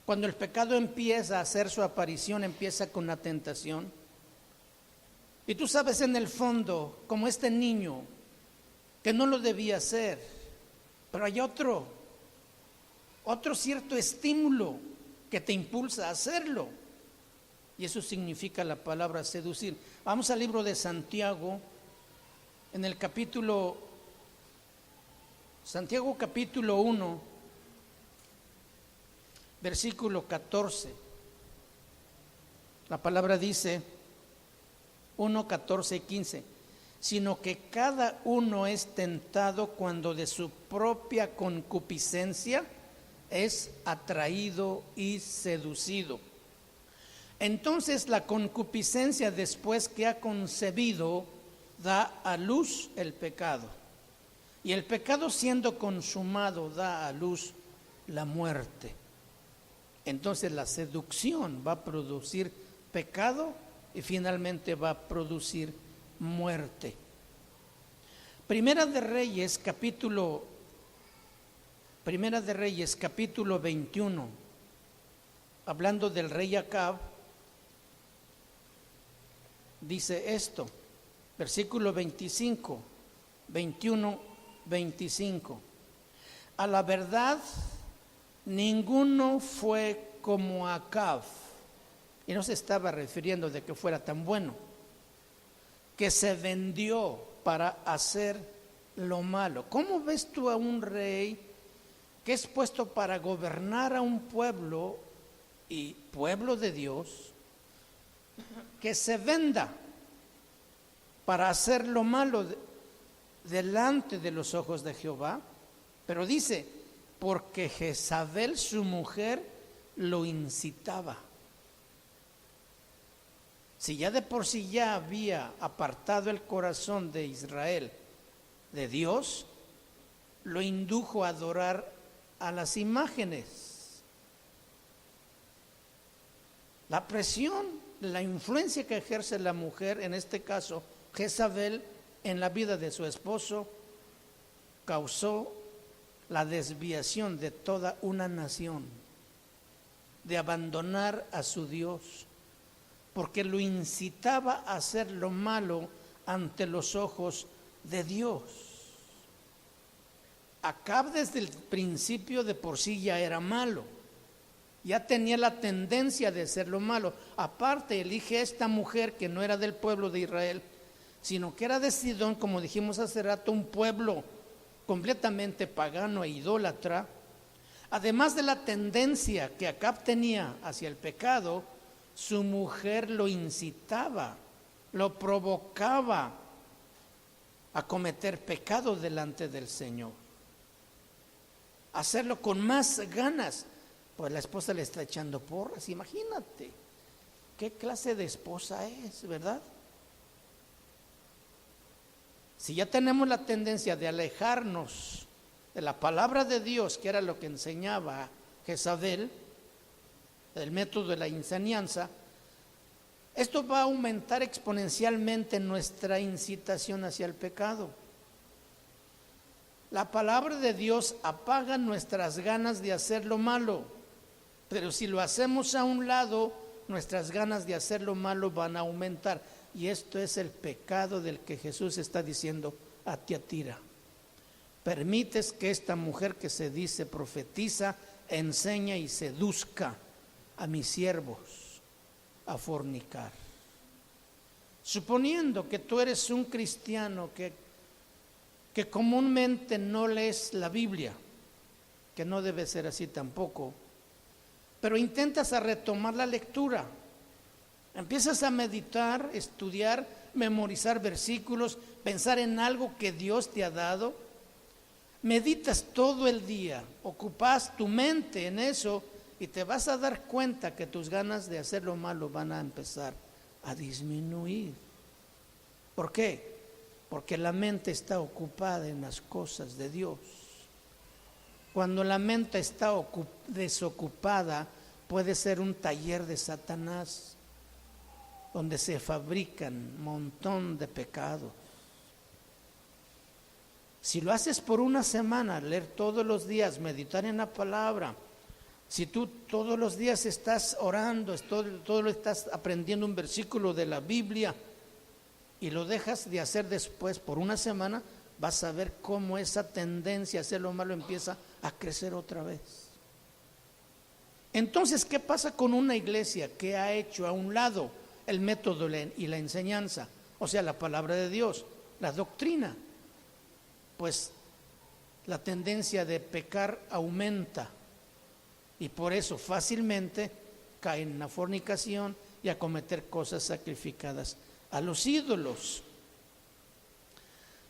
A: Cuando el pecado empieza a hacer su aparición, empieza con una tentación. Y tú sabes en el fondo, como este niño, que no lo debía hacer, pero hay otro cierto estímulo que te impulsa a hacerlo. Y eso significa la palabra seducir. Vamos al libro de Santiago, en el Santiago capítulo 1, versículo 14. La palabra dice 1, 14 y 15. Sino que cada uno es tentado cuando de su propia concupiscencia es atraído y seducido. Entonces la concupiscencia, después que ha concebido, da a luz el pecado. Y el pecado, siendo consumado, da a luz la muerte. Entonces la seducción va a producir pecado y finalmente va a producir muerte. Primera de Reyes capítulo 21, hablando del rey Acab, dice esto, versículo 25, 21, 25. A la verdad, ninguno fue como Acab, y no se estaba refiriendo de que fuera tan bueno, que se vendió para hacer lo malo. ¿Cómo ves tú a un rey que es puesto para gobernar a un pueblo y pueblo de Dios, que se venda para hacer lo malo delante de los ojos de Jehová? Pero dice, porque Jezabel su mujer lo incitaba. Si ya de por sí ya había apartado el corazón de Israel de Dios, lo indujo a adorar a las imágenes. La presión, la influencia que ejerce la mujer, en este caso Jezabel, en la vida de su esposo, causó la desviación de toda una nación, de abandonar a su Dios, porque lo incitaba a hacer lo malo ante los ojos de Dios. Acab desde el principio de por sí ya era malo, ya tenía la tendencia de hacer lo malo. Aparte, elige a esta mujer que no era del pueblo de Israel, sino que era de Sidón, como dijimos hace rato, un pueblo completamente pagano e idólatra. Además de la tendencia que Acab tenía hacia el pecado, su mujer lo incitaba, lo provocaba a cometer pecado delante del Señor, hacerlo con más ganas. Pues la esposa le está echando porras, imagínate qué clase de esposa es, ¿verdad? Si ya tenemos la tendencia de alejarnos de la palabra de Dios, que era lo que enseñaba Jezabel, el método de la enseñanza, esto va a aumentar exponencialmente nuestra incitación hacia el pecado. La palabra de Dios apaga nuestras ganas de hacer lo malo, pero si lo hacemos a un lado, nuestras ganas de hacer lo malo van a aumentar. Y esto es el pecado del que Jesús está diciendo a Tiatira. Permites que esta mujer que se dice profetiza, enseña y seduzca a mis siervos a fornicar. Suponiendo que tú eres un cristiano que comúnmente no lees la Biblia, que no debe ser así tampoco, pero intentas a retomar la lectura, empiezas a meditar, estudiar, memorizar versículos, pensar en algo que Dios te ha dado, meditas todo el día, ocupas tu mente en eso y te vas a dar cuenta que tus ganas de hacer lo malo van a empezar a disminuir. ¿Por qué? Porque la mente está ocupada en las cosas de Dios. Cuando la mente está desocupada, puede ser un taller de Satanás, donde se fabrican un montón de pecados. Si lo haces por una semana, leer todos los días, meditar en la palabra, si tú todos los días estás orando, todo lo estás aprendiendo un versículo de la Biblia y lo dejas de hacer después por una semana, vas a ver cómo esa tendencia a hacer lo malo empieza a crecer otra vez. Entonces, ¿qué pasa con una iglesia que ha hecho a un lado el método y la enseñanza? O sea, la palabra de Dios, la doctrina. Pues la tendencia de pecar aumenta y por eso fácilmente caen en la fornicación y a cometer cosas sacrificadas a los ídolos.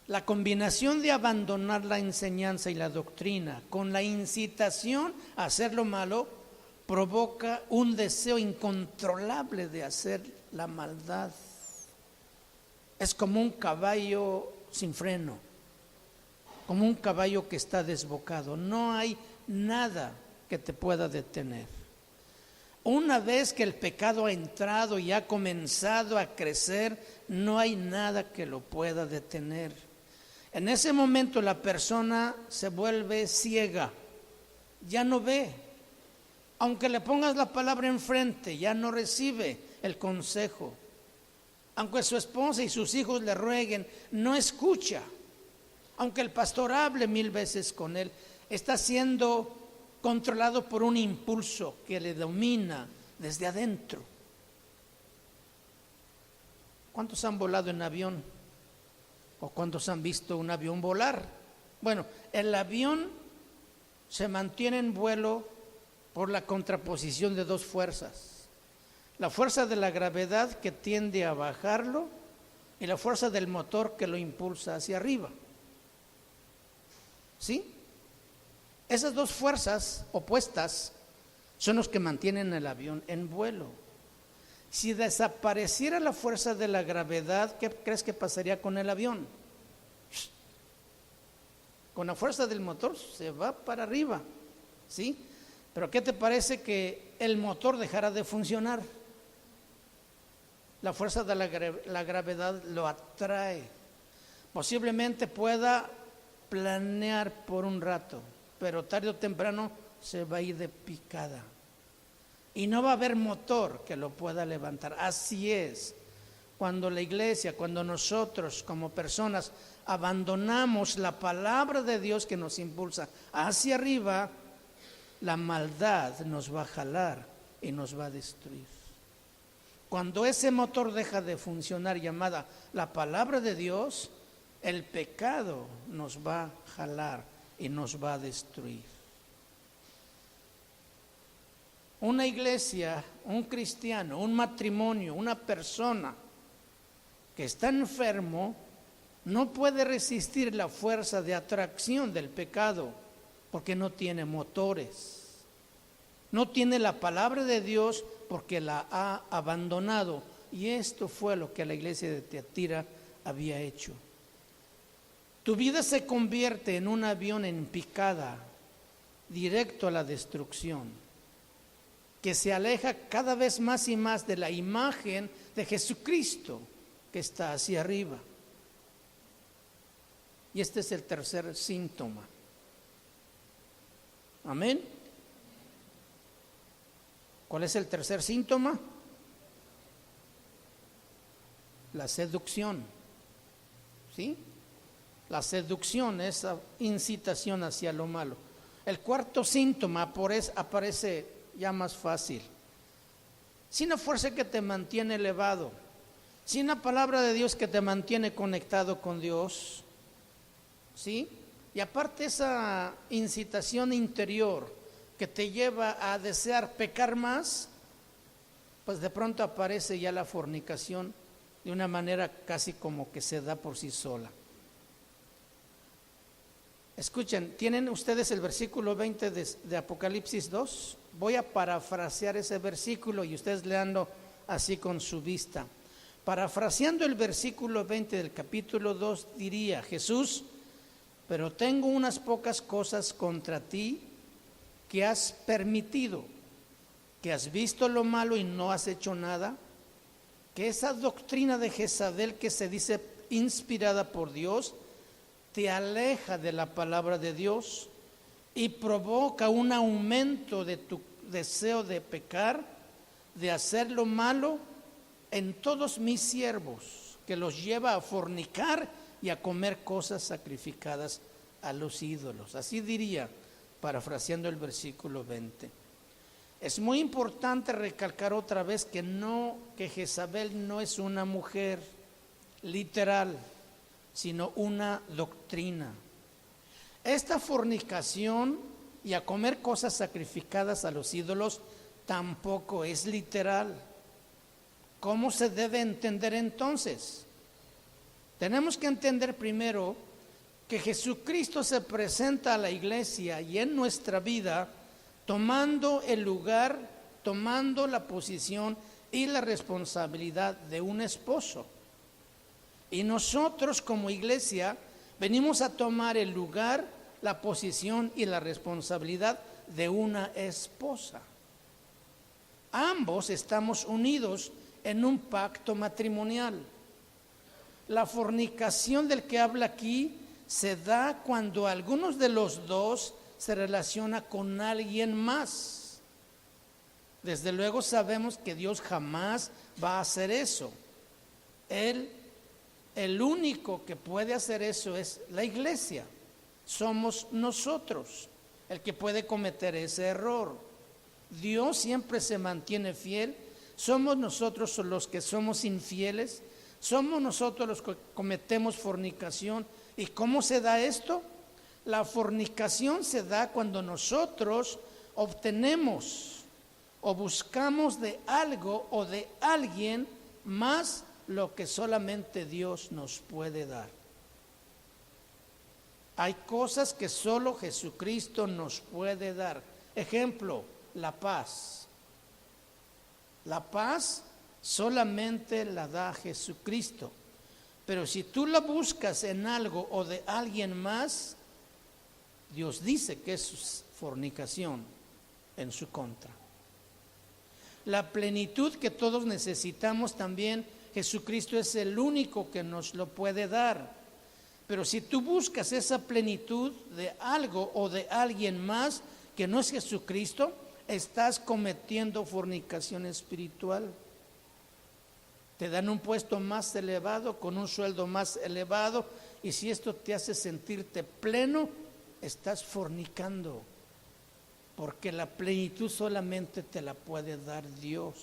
A: La combinación de abandonar la enseñanza y la doctrina con la incitación a hacer lo malo provoca un deseo incontrolable de hacer la maldad. Es como un caballo sin freno, como un caballo que está desbocado. No hay nada que te pueda detener. Una vez que el pecado ha entrado y ha comenzado a crecer, no hay nada que lo pueda detener. En ese momento la persona se vuelve ciega, ya no ve. Aunque le pongas la palabra enfrente, ya no recibe el consejo. Aunque su esposa y sus hijos le rueguen, no escucha. Aunque el pastor hable 1000 veces con él, está siendo controlado por un impulso que le domina desde adentro. ¿Cuántos han volado en avión? ¿O cuántos han visto un avión volar? Bueno, el avión se mantiene en vuelo por la contraposición de dos fuerzas. La fuerza de la gravedad que tiende a bajarlo y la fuerza del motor que lo impulsa hacia arriba. ¿Sí? Esas dos fuerzas opuestas son los que mantienen el avión en vuelo. Si desapareciera la fuerza de la gravedad, ¿qué crees que pasaría con el avión? Con la fuerza del motor se va para arriba, ¿sí? Pero ¿qué te parece que el motor dejará de funcionar? La fuerza de la gravedad lo atrae. Posiblemente pueda planear por un rato, pero tarde o temprano se va a ir de picada. Y no va a haber motor que lo pueda levantar. Así es. Cuando la iglesia, cuando nosotros como personas abandonamos la palabra de Dios que nos impulsa hacia arriba, la maldad nos va a jalar y nos va a destruir. Cuando ese motor deja de funcionar, llamada la palabra de Dios, el pecado nos va a jalar y nos va a destruir. Una iglesia, un cristiano, un matrimonio, una persona que está enfermo no puede resistir la fuerza de atracción del pecado porque no tiene motores. No tiene la palabra de Dios porque la ha abandonado. Y esto fue lo que la iglesia de Tiatira había hecho. Tu vida se convierte en un avión en picada, directo a la destrucción, que se aleja cada vez más y más de la imagen de Jesucristo que está hacia arriba. Y este es el tercer síntoma. Amén. ¿Cuál es el tercer síntoma? La seducción. ¿Sí? La seducción es incitación hacia lo malo. El cuarto síntoma aparece ya más fácil. Sin la fuerza que te mantiene elevado, sin la palabra de Dios que te mantiene conectado con Dios, ¿sí? Y aparte esa incitación interior que te lleva a desear pecar más, pues de pronto aparece ya la fornicación de una manera casi como que se da por sí sola. Escuchen, ¿tienen ustedes el versículo 20 de Apocalipsis 2? Voy a parafrasear ese versículo y ustedes leanlo así con su vista. Parafraseando el versículo 20 del capítulo 2 diría Jesús, pero tengo unas pocas cosas contra ti, que has permitido, que has visto lo malo y no has hecho nada, que esa doctrina de Jezabel que se dice inspirada por Dios, te aleja de la palabra de Dios y provoca un aumento de tu deseo de pecar, de hacer lo malo en todos mis siervos, que los lleva a fornicar y a comer cosas sacrificadas a los ídolos. Así diría, parafraseando el versículo 20. Es muy importante recalcar otra vez que Jezabel no es una mujer literal, sino una doctrina. Esta fornicación y a comer cosas sacrificadas a los ídolos tampoco es literal. ¿Cómo se debe entender entonces? Tenemos que entender primero que Jesucristo se presenta a la iglesia y en nuestra vida tomando el lugar, tomando la posición y la responsabilidad de un esposo. Y nosotros como iglesia venimos a tomar el lugar, la posición y la responsabilidad de una esposa. Ambos estamos unidos en un pacto matrimonial. La fornicación del que habla aquí se da cuando algunos de los dos se relaciona con alguien más. Desde luego sabemos que Dios jamás va a hacer eso. El único que puede hacer eso es la iglesia. Somos nosotros el que puede cometer ese error. Dios siempre se mantiene fiel. Somos nosotros los que somos infieles. Somos nosotros los que cometemos fornicación. ¿Y cómo se da esto? La fornicación se da cuando nosotros obtenemos o buscamos de algo o de alguien más lo que solamente Dios nos puede dar. Hay cosas que solo Jesucristo nos puede dar. Ejemplo, la paz. La paz solamente la da Jesucristo. Pero si tú la buscas en algo o de alguien más, Dios dice que es fornicación en su contra. La plenitud que todos necesitamos también, Jesucristo es el único que nos lo puede dar. Pero si tú buscas esa plenitud de algo o de alguien más que no es Jesucristo, estás cometiendo fornicación espiritual. Te dan un puesto más elevado, con un sueldo más elevado, y si esto te hace sentirte pleno, estás fornicando, porque la plenitud solamente te la puede dar Dios.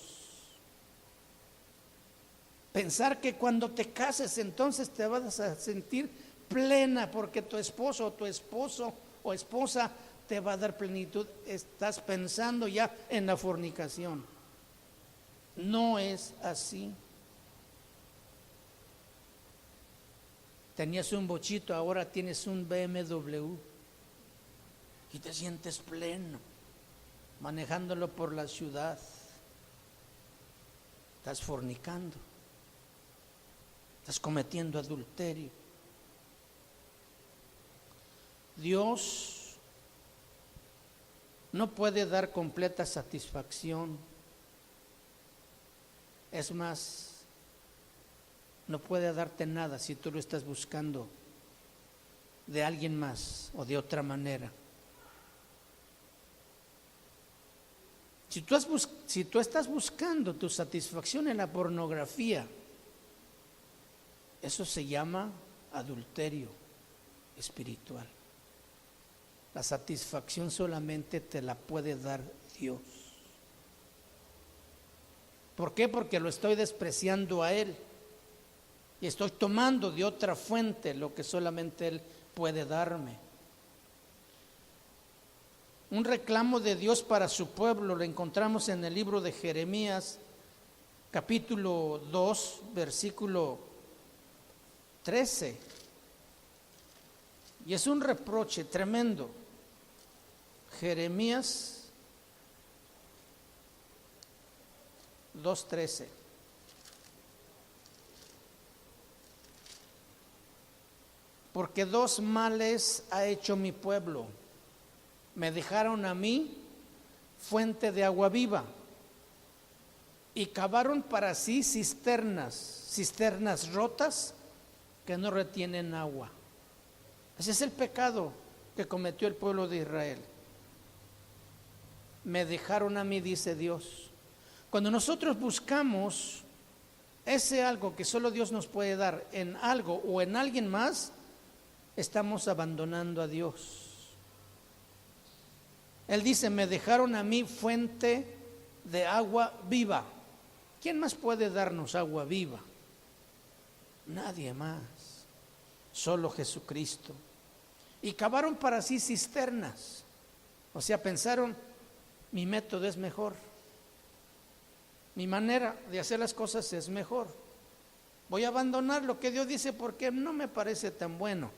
A: Pensar que cuando te cases entonces te vas a sentir plena porque tu esposo o esposa te va a dar plenitud, estás pensando ya en la fornicación. No es así. Tenías un bochito, ahora tienes un BMW y te sientes pleno manejándolo por la ciudad. Estás fornicando, estás cometiendo adulterio. Dios no puede dar completa satisfacción. Es más, no puede darte nada si tú lo estás buscando de alguien más o de otra manera. Si tú estás buscando tu satisfacción en la pornografía, eso se llama adulterio espiritual. La satisfacción solamente te la puede dar Dios. ¿Por qué? Porque lo estoy despreciando a Él y estoy tomando de otra fuente lo que solamente Él puede darme. Un reclamo de Dios para su pueblo lo encontramos en el libro de Jeremías, capítulo 2, versículo 13. Y es un reproche tremendo. Jeremías 2:13. porque dos males ha hecho mi pueblo. Me dejaron a mí fuente de agua viva y cavaron para sí cisternas rotas que no retienen agua. Ese es el pecado que cometió el pueblo de Israel. Me dejaron a mí, dice Dios. Cuando nosotros buscamos ese algo que solo Dios nos puede dar en algo o en alguien más, estamos abandonando a Dios. Él dice, me dejaron a mí fuente de agua viva. ¿Quién más puede darnos agua viva? Nadie más, solo Jesucristo. Y cavaron para sí cisternas. O sea, pensaron, mi método es mejor. Mi manera de hacer las cosas es mejor. Voy a abandonar lo que Dios dice porque no me parece tan bueno.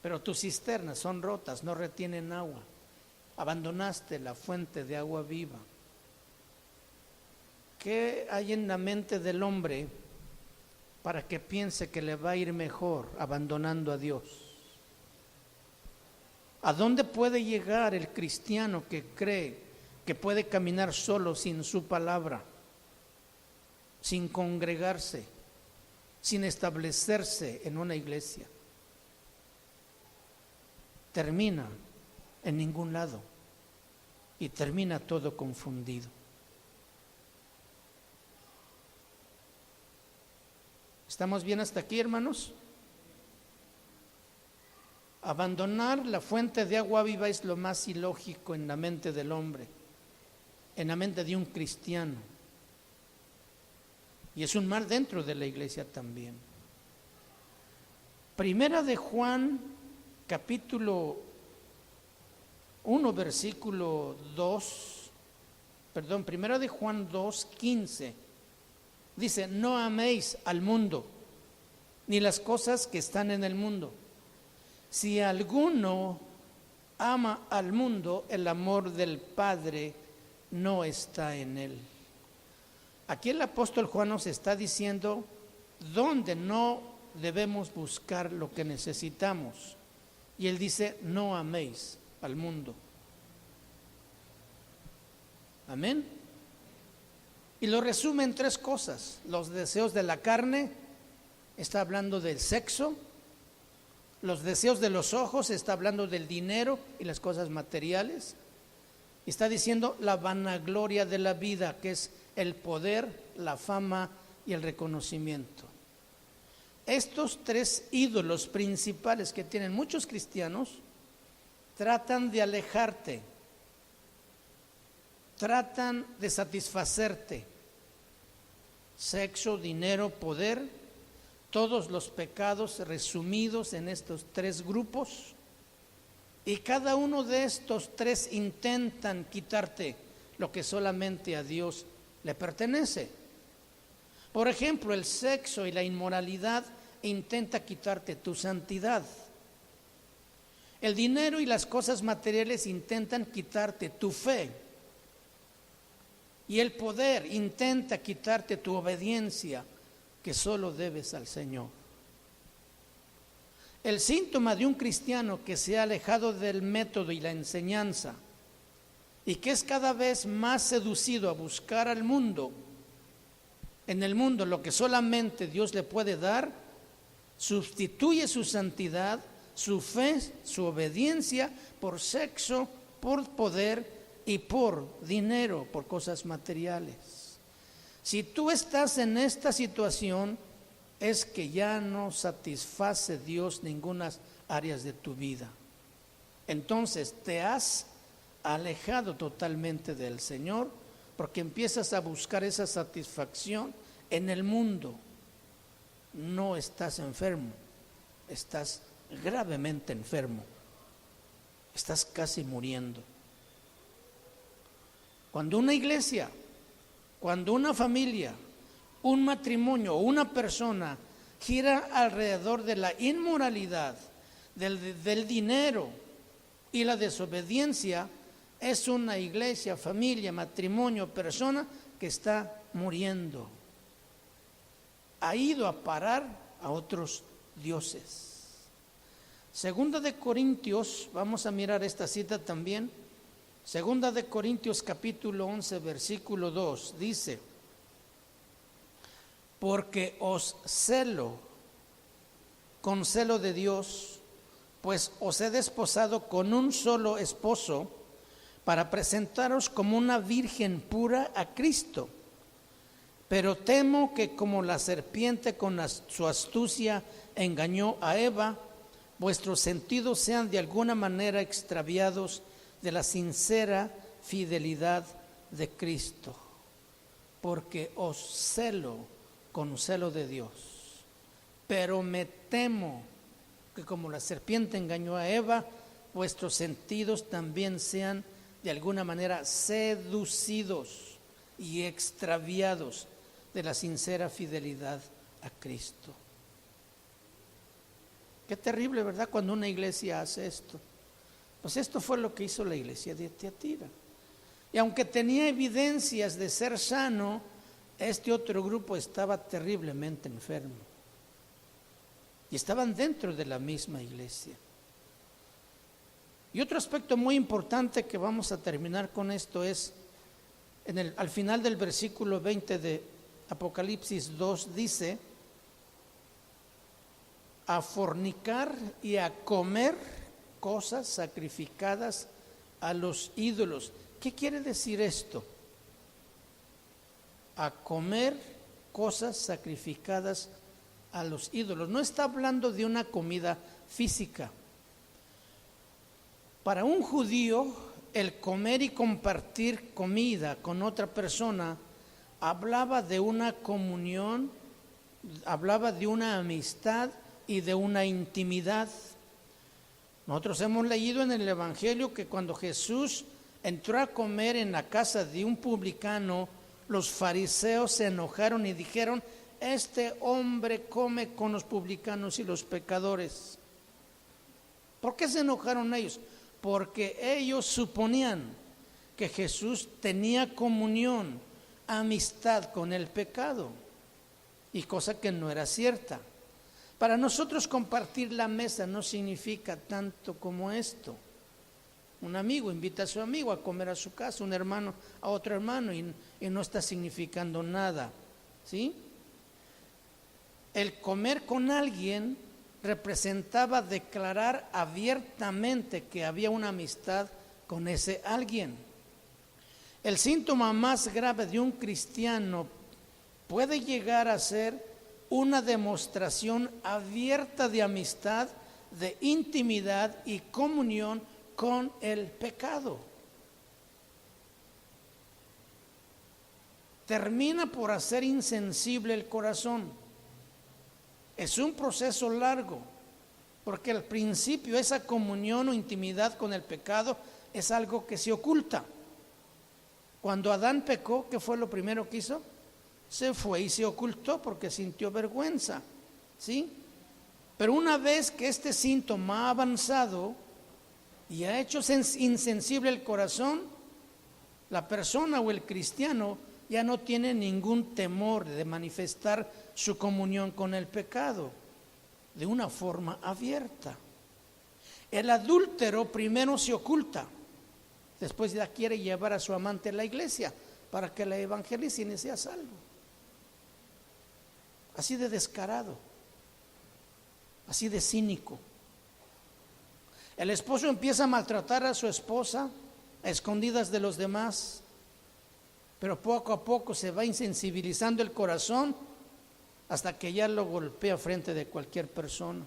A: Pero tus cisternas son rotas, no retienen agua. Abandonaste la fuente de agua viva. ¿Qué hay en la mente del hombre para que piense que le va a ir mejor abandonando a Dios? ¿A dónde puede llegar el cristiano que cree que puede caminar solo sin su palabra, sin congregarse, sin establecerse en una iglesia? Termina en ningún lado y termina todo confundido. ¿Estamos bien hasta aquí, hermanos? Abandonar la fuente de agua viva es lo más ilógico en la mente del hombre, en la mente de un cristiano. Y es un mal dentro de la iglesia también. Primera de Juan, capítulo 1, versículo 2, Primera de Juan 2, 15. Dice, no améis al mundo, ni las cosas que están en el mundo. Si alguno ama al mundo, el amor del Padre no está en él. Aquí el apóstol Juan nos está diciendo dónde no debemos buscar lo que necesitamos. Y él dice, no améis al mundo. Amén. Y lo resume en tres cosas. Los deseos de la carne, está hablando del sexo. Los deseos de los ojos, está hablando del dinero y las cosas materiales. Y está diciendo la vanagloria de la vida, que es el poder, la fama y el reconocimiento. Estos tres ídolos principales que tienen muchos cristianos tratan de alejarte, tratan de satisfacerte. Sexo, dinero, poder, todos los pecados resumidos en estos tres grupos, y cada uno de estos tres intentan quitarte lo que solamente a Dios le pertenece. Por ejemplo, el sexo y la inmoralidad intenta quitarte tu santidad. El dinero y las cosas materiales intentan quitarte tu fe. Y el poder intenta quitarte tu obediencia que solo debes al Señor. El síntoma de un cristiano que se ha alejado del método y la enseñanza y que es cada vez más seducido a buscar al mundo, en el mundo lo que solamente Dios le puede dar, sustituye su santidad, su fe, su obediencia por sexo, por poder y por dinero, por cosas materiales. Si tú estás en esta situación, es que ya no satisface Dios ninguna áreas de tu vida. Entonces te has alejado totalmente del Señor porque empiezas a buscar esa satisfacción en el mundo. No estás enfermo, estás gravemente enfermo, estás casi muriendo. Cuando una iglesia, cuando una familia, un matrimonio o una persona gira alrededor de la inmoralidad, del dinero y la desobediencia, es una iglesia, familia, matrimonio, persona que está muriendo. Ha ido a parar a otros dioses. Segunda de Corintios, vamos a mirar esta cita también. Segunda de Corintios capítulo 11, versículo 2, dice: porque os celo con celo de Dios, pues os he desposado con un solo esposo, para presentaros como una virgen pura a Cristo. Pero temo que como la serpiente con su astucia engañó a Eva, vuestros sentidos sean de alguna manera extraviados de la sincera fidelidad de Cristo. Porque os celo con celo de Dios, pero me temo que como la serpiente engañó a Eva, vuestros sentidos también sean de alguna manera seducidos y extraviados de la sincera fidelidad a Cristo. Qué terrible, ¿verdad?, cuando una iglesia hace esto. Pues esto fue lo que hizo la iglesia de Tiatira. Y aunque tenía evidencias de ser sano, este otro grupo estaba terriblemente enfermo. Y estaban dentro de la misma iglesia. Y otro aspecto muy importante que vamos a terminar con esto es, al final del versículo 20 de Apocalipsis 2 dice: a fornicar y a comer cosas sacrificadas a los ídolos. ¿Qué quiere decir esto? A comer cosas sacrificadas a los ídolos. No está hablando de una comida física. Para un judío, el comer y compartir comida con otra persona hablaba de una comunión, hablaba de una amistad y de una intimidad. Nosotros hemos leído en el Evangelio que cuando Jesús entró a comer en la casa de un publicano, los fariseos se enojaron y dijeron: este hombre come con los publicanos y los pecadores. ¿Por qué se enojaron ellos? Porque ellos suponían que Jesús tenía comunión, amistad con el pecado, y cosa que no era cierta. Para nosotros compartir la mesa no significa tanto como esto. Un amigo invita a su amigo a comer a su casa, un hermano a otro hermano, y no está significando nada, ¿sí? El comer con alguien representaba declarar abiertamente que había una amistad con ese alguien. El síntoma más grave de un cristiano puede llegar a ser una demostración abierta de amistad, de intimidad y comunión con el pecado. Termina por hacer insensible el corazón. Es un proceso largo, porque al principio esa comunión o intimidad con el pecado es algo que se oculta. Cuando Adán pecó, ¿qué fue lo primero que hizo? Se fue y se ocultó porque sintió vergüenza, ¿sí? Pero una vez que este síntoma ha avanzado y ha hecho insensible el corazón, la persona o el cristiano ya no tiene ningún temor de manifestar su comunión con el pecado de una forma abierta. El adúltero primero se oculta, después ya quiere llevar a su amante a la iglesia para que la evangelicen y sea salvo. Así de descarado, así de cínico. El esposo empieza a maltratar a su esposa a escondidas de los demás, pero poco a poco se va insensibilizando el corazón hasta que ya lo golpea frente de cualquier persona.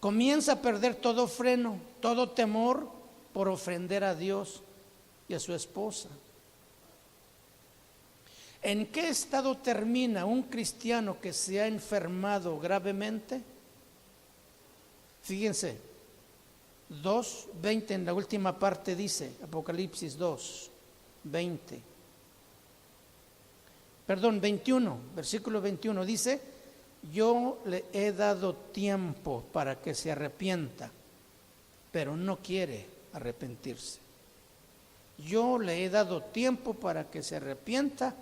A: Comienza a perder todo freno, todo temor por ofender a Dios y a su esposa. ¿En qué estado termina un cristiano que se ha enfermado gravemente? Fíjense, 2:20 en la última parte dice, Apocalipsis 2:20. 21, versículo 21 dice: yo le he dado tiempo para que se arrepienta, pero no quiere arrepentirse. Yo le he dado tiempo para que se arrepienta,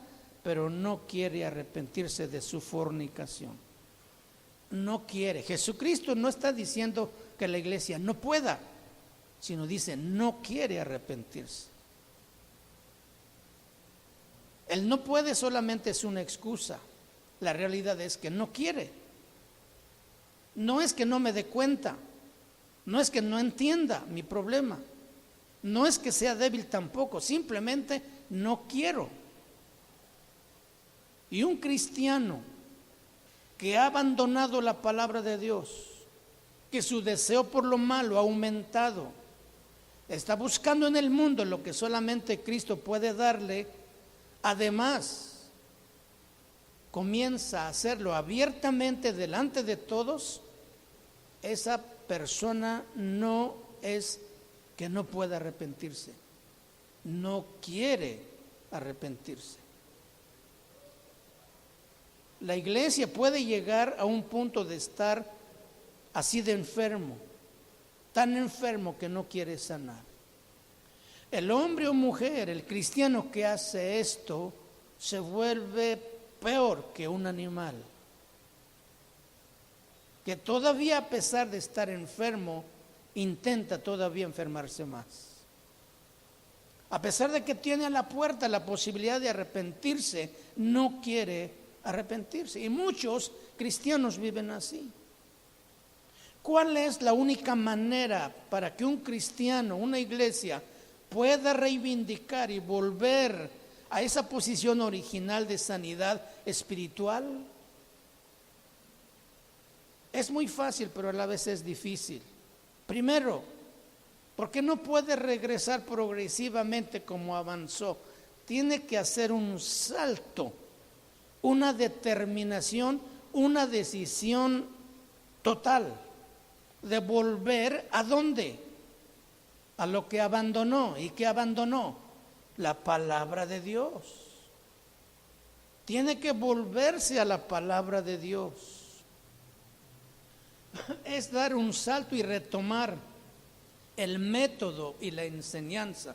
A: pero no quiere arrepentirse de su fornicación. no quiere. Jesucristo no está diciendo que la iglesia no pueda, sino dice no quiere arrepentirse. El no puede solamente es una excusa. La realidad es que no quiere. No es que no me dé cuenta, no es que no entienda mi problema, no es que sea débil tampoco, simplemente no quiero. Y un cristiano que ha abandonado la palabra de Dios, que su deseo por lo malo ha aumentado, está buscando en el mundo lo que solamente Cristo puede darle, además comienza a hacerlo abiertamente delante de todos, esa persona no es que no pueda arrepentirse, no quiere arrepentirse. La iglesia puede llegar a un punto de estar así de enfermo, tan enfermo que no quiere sanar. El hombre o mujer, el cristiano que hace esto, se vuelve peor que un animal, que todavía, a pesar de estar enfermo, intenta todavía enfermarse más. A pesar de que tiene a la puerta la posibilidad de arrepentirse, no quiere arrepentirse. Y muchos cristianos viven así. ¿Cuál es la única manera para que un cristiano, una iglesia, pueda reivindicar y volver a esa posición original de sanidad espiritual? Es muy fácil, pero a la vez es difícil. Primero, porque no puede regresar progresivamente como avanzó. Tiene que hacer un salto, una determinación, una decisión total de volver ¿a dónde? A lo que abandonó. ¿Y qué abandonó? La palabra de Dios. Tiene que volverse a la palabra de Dios. Es dar un salto y retomar el método y la enseñanza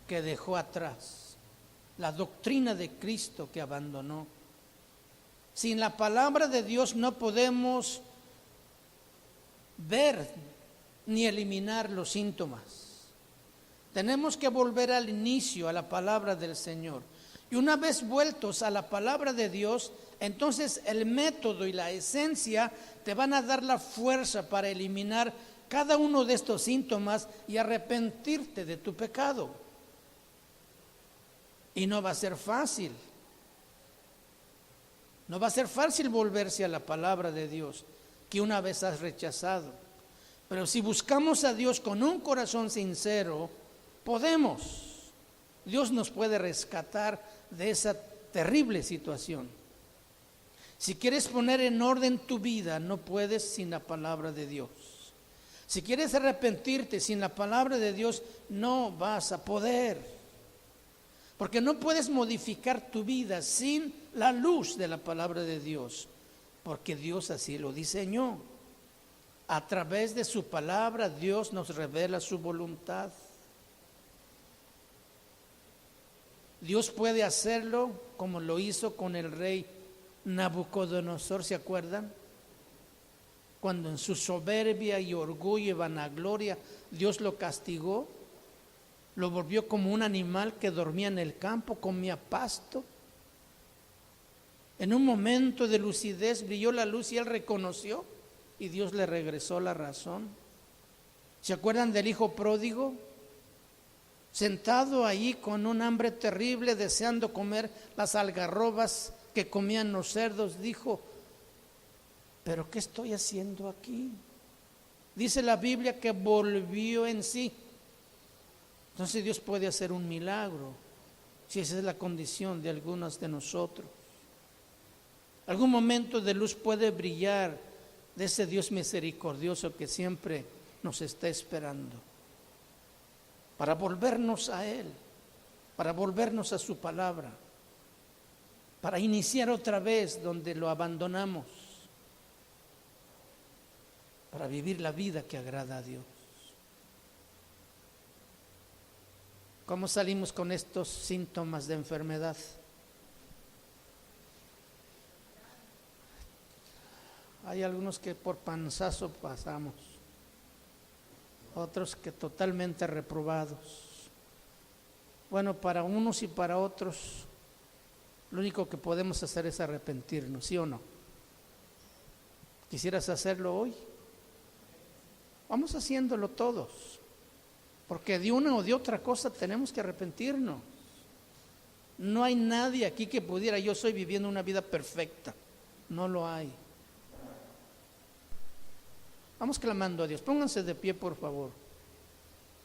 A: que dejó atrás, la doctrina de Cristo que abandonó. Sin la palabra de Dios no podemos ver ni eliminar los síntomas. Tenemos que volver al inicio, a la palabra del Señor. Y una vez vueltos a la palabra de Dios, entonces el método y la esencia te van a dar la fuerza para eliminar cada uno de estos síntomas y arrepentirte de tu pecado. Y no va a ser fácil. No va a ser fácil volverse a la palabra de Dios que una vez has rechazado. Pero si buscamos a Dios con un corazón sincero, podemos. Dios nos puede rescatar de esa terrible situación. Si quieres poner en orden tu vida, no puedes sin la palabra de Dios. Si quieres arrepentirte sin la palabra de Dios, no vas a poder. Porque no puedes modificar tu vida sin la luz de la palabra de Dios. Porque Dios así lo diseñó. A través de su palabra, Dios nos revela su voluntad. Dios puede hacerlo como lo hizo con el rey Nabucodonosor, ¿se acuerdan? Cuando en su soberbia y orgullo y vanagloria Dios lo castigó, lo volvió como un animal que dormía en el campo, comía pasto. En un momento de lucidez brilló la luz y él reconoció y Dios le regresó la razón. ¿Se acuerdan del hijo pródigo? Sentado ahí con un hambre terrible, deseando comer las algarrobas que comían los cerdos, dijo: ¿pero qué estoy haciendo aquí? Dice la Biblia que volvió en sí. Entonces Dios puede hacer un milagro, si esa es la condición de algunos de nosotros. Algún momento de luz puede brillar de ese Dios misericordioso que siempre nos está esperando, para volvernos a Él, para volvernos a su palabra, para iniciar otra vez donde lo abandonamos, para vivir la vida que agrada a Dios. ¿Cómo salimos con estos síntomas de enfermedad? Hay algunos que por panzazo pasamos, otros que totalmente reprobados. Bueno, para unos y para otros, lo único que podemos hacer es arrepentirnos, ¿sí o no? ¿Quisieras hacerlo hoy? Vamos haciéndolo todos, porque de una o de otra cosa tenemos que arrepentirnos. No hay nadie aquí que pudiera, yo estoy viviendo una vida perfecta, no lo hay. Vamos clamando a Dios, pónganse de pie por favor,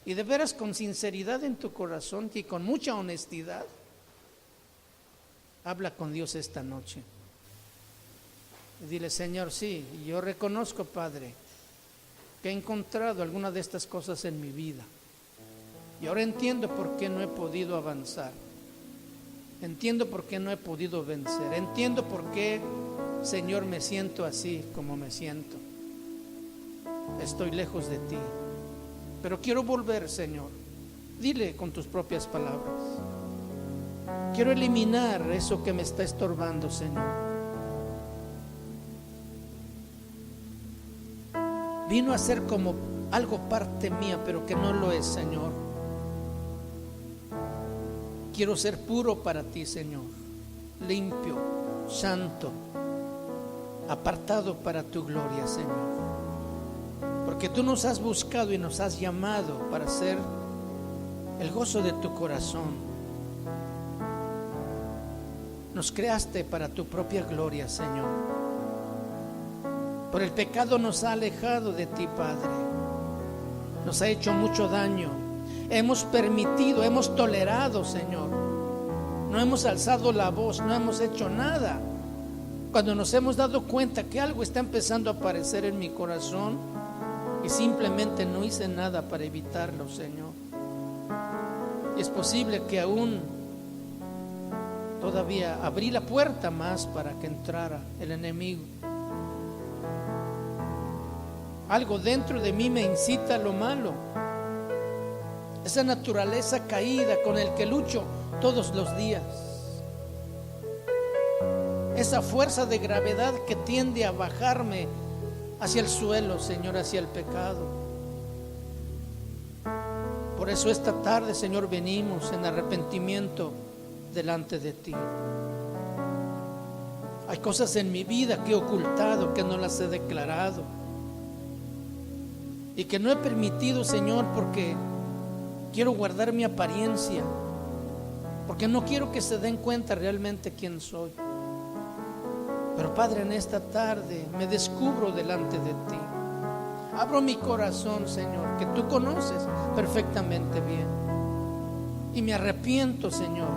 A: y de veras con sinceridad en tu corazón y con mucha honestidad, habla con Dios esta noche. Y dile: Señor, sí, yo reconozco, Padre, que he encontrado alguna de estas cosas en mi vida. Y ahora entiendo por qué no he podido avanzar. Entiendo por qué no he podido vencer. Entiendo por qué, Señor, me siento así como me siento. Estoy lejos de ti. Pero quiero volver, Señor. Dile con tus propias palabras: quiero eliminar eso que me está estorbando, Señor. Vino a ser como algo parte mía, pero que no lo es, Señor. Quiero ser puro para ti, Señor, limpio, santo, apartado para tu gloria, Señor. Porque tú nos has buscado y nos has llamado para ser el gozo de tu corazón. Nos creaste para tu propia gloria, Señor. Por el pecado nos ha alejado de ti, Padre. Nos ha hecho mucho daño. Hemos permitido, hemos tolerado, Señor. No hemos alzado la voz, no hemos hecho nada. Cuando nos hemos dado cuenta que algo está empezando a aparecer en mi corazón y simplemente no hice nada para evitarlo, Señor. Y es posible que aún todavía abrí la puerta más para que entrara el enemigo. Algo dentro de mí me incita a lo malo. Esa naturaleza caída con el que lucho todos los días. Esa fuerza de gravedad que tiende a bajarme hacia el suelo, Señor, hacia el pecado. Por eso esta tarde, Señor, venimos en arrepentimiento delante de ti. Hay cosas en mi vida que he ocultado, que no las he declarado y que no he permitido, Señor, porque quiero guardar mi apariencia, porque no quiero que se den cuenta realmente quién soy. Pero Padre, en esta tarde me descubro delante de ti. Abro mi corazón, Señor, que tú conoces perfectamente bien, y me arrepiento, Señor,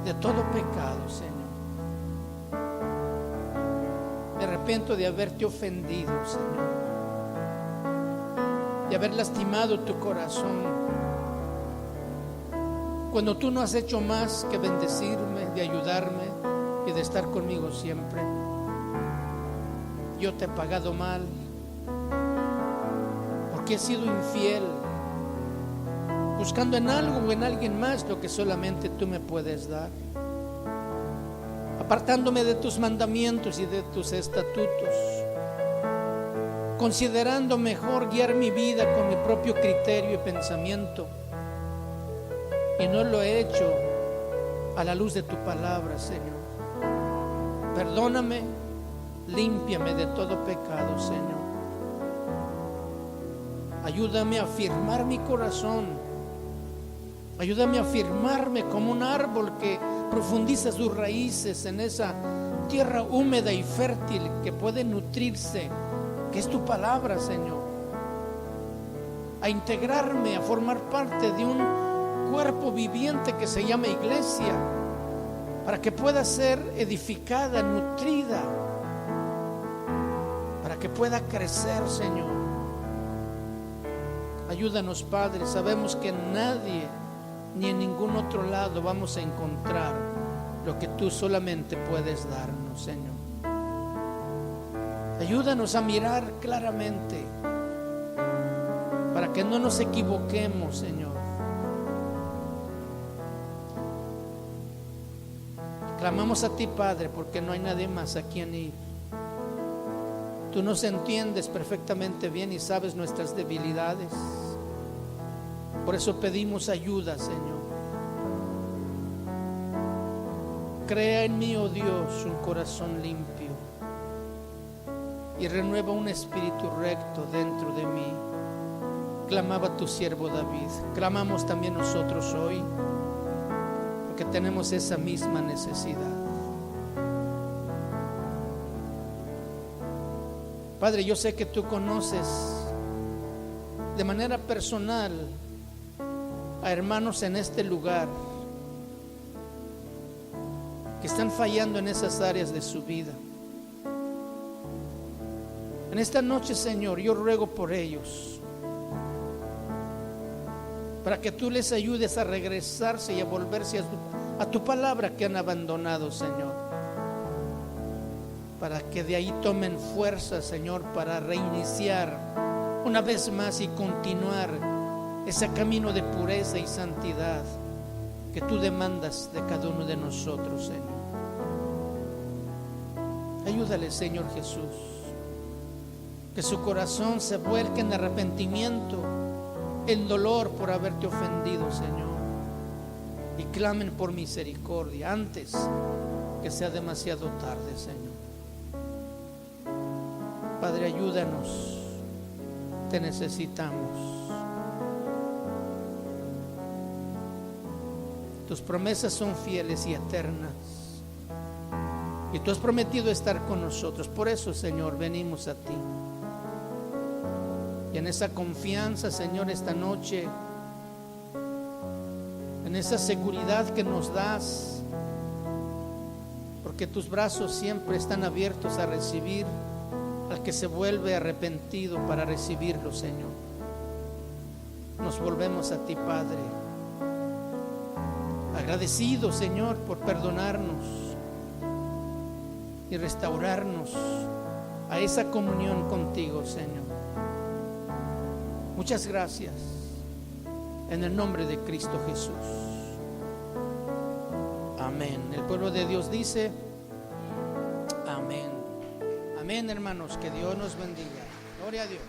A: de todo pecado, Señor. Me arrepiento de haberte ofendido, Señor, de haber lastimado tu corazón, cuando tú no has hecho más que bendecirme, de ayudarme y de estar conmigo siempre. Yo te he pagado mal porque he sido infiel, buscando en algo o en alguien más lo que solamente tú me puedes dar, apartándome de tus mandamientos y de tus estatutos, considerando mejor guiar mi vida con mi propio criterio y pensamiento, y no lo he hecho a la luz de tu palabra, Señor. Perdóname, límpiame de todo pecado, Señor. Ayúdame a afirmar mi corazón. Ayúdame a afirmarme como un árbol que profundiza sus raíces en esa tierra húmeda y fértil que puede nutrirse, que es tu palabra, Señor. A integrarme, a formar parte de un cuerpo viviente que se llama iglesia, para que pueda ser edificada, nutrida, para que pueda crecer, Señor. Ayúdanos, Padre. Sabemos que en nadie ni en ningún otro lado vamos a encontrar lo que tú solamente puedes darnos, Señor. Ayúdanos a mirar claramente para que no nos equivoquemos, Señor. Clamamos a ti, Padre, porque no hay nadie más a quien ir. Tú nos entiendes perfectamente bien y sabes nuestras debilidades. Por eso pedimos ayuda, Señor. Crea en mí, oh Dios, un corazón limpio y renueva un espíritu recto dentro de mí. Clamaba tu siervo David. Clamamos también nosotros hoy, porque tenemos esa misma necesidad. Padre, yo sé que tú conoces de manera personal a hermanos en este lugar que están fallando en esas áreas de su vida. En esta noche, Señor, yo ruego por ellos, para que tú les ayudes a regresarse y a volverse a tu palabra que han abandonado, Señor. Para que de ahí tomen fuerza, Señor, para reiniciar una vez más y continuar ese camino de pureza y santidad que tú demandas de cada uno de nosotros, Señor. Ayúdale, Señor Jesús, que su corazón se vuelque en arrepentimiento, en dolor por haberte ofendido, Señor, y clamen por misericordia antes que sea demasiado tarde, Señor. Padre, ayúdanos, te necesitamos. Tus promesas son fieles y eternas, y tú has prometido estar con nosotros. Por eso, Señor, venimos a ti. Y en esa confianza, Señor, esta noche, en esa seguridad que nos das, porque tus brazos siempre están abiertos a recibir al que se vuelve arrepentido para recibirlo, Señor. Nos volvemos a ti, Padre, agradecidos, Señor, por perdonarnos y restaurarnos a esa comunión contigo, Señor. Muchas gracias, en el nombre de Cristo Jesús. Amén. El pueblo de Dios dice amén. Amén, hermanos, que Dios nos bendiga. Gloria a Dios.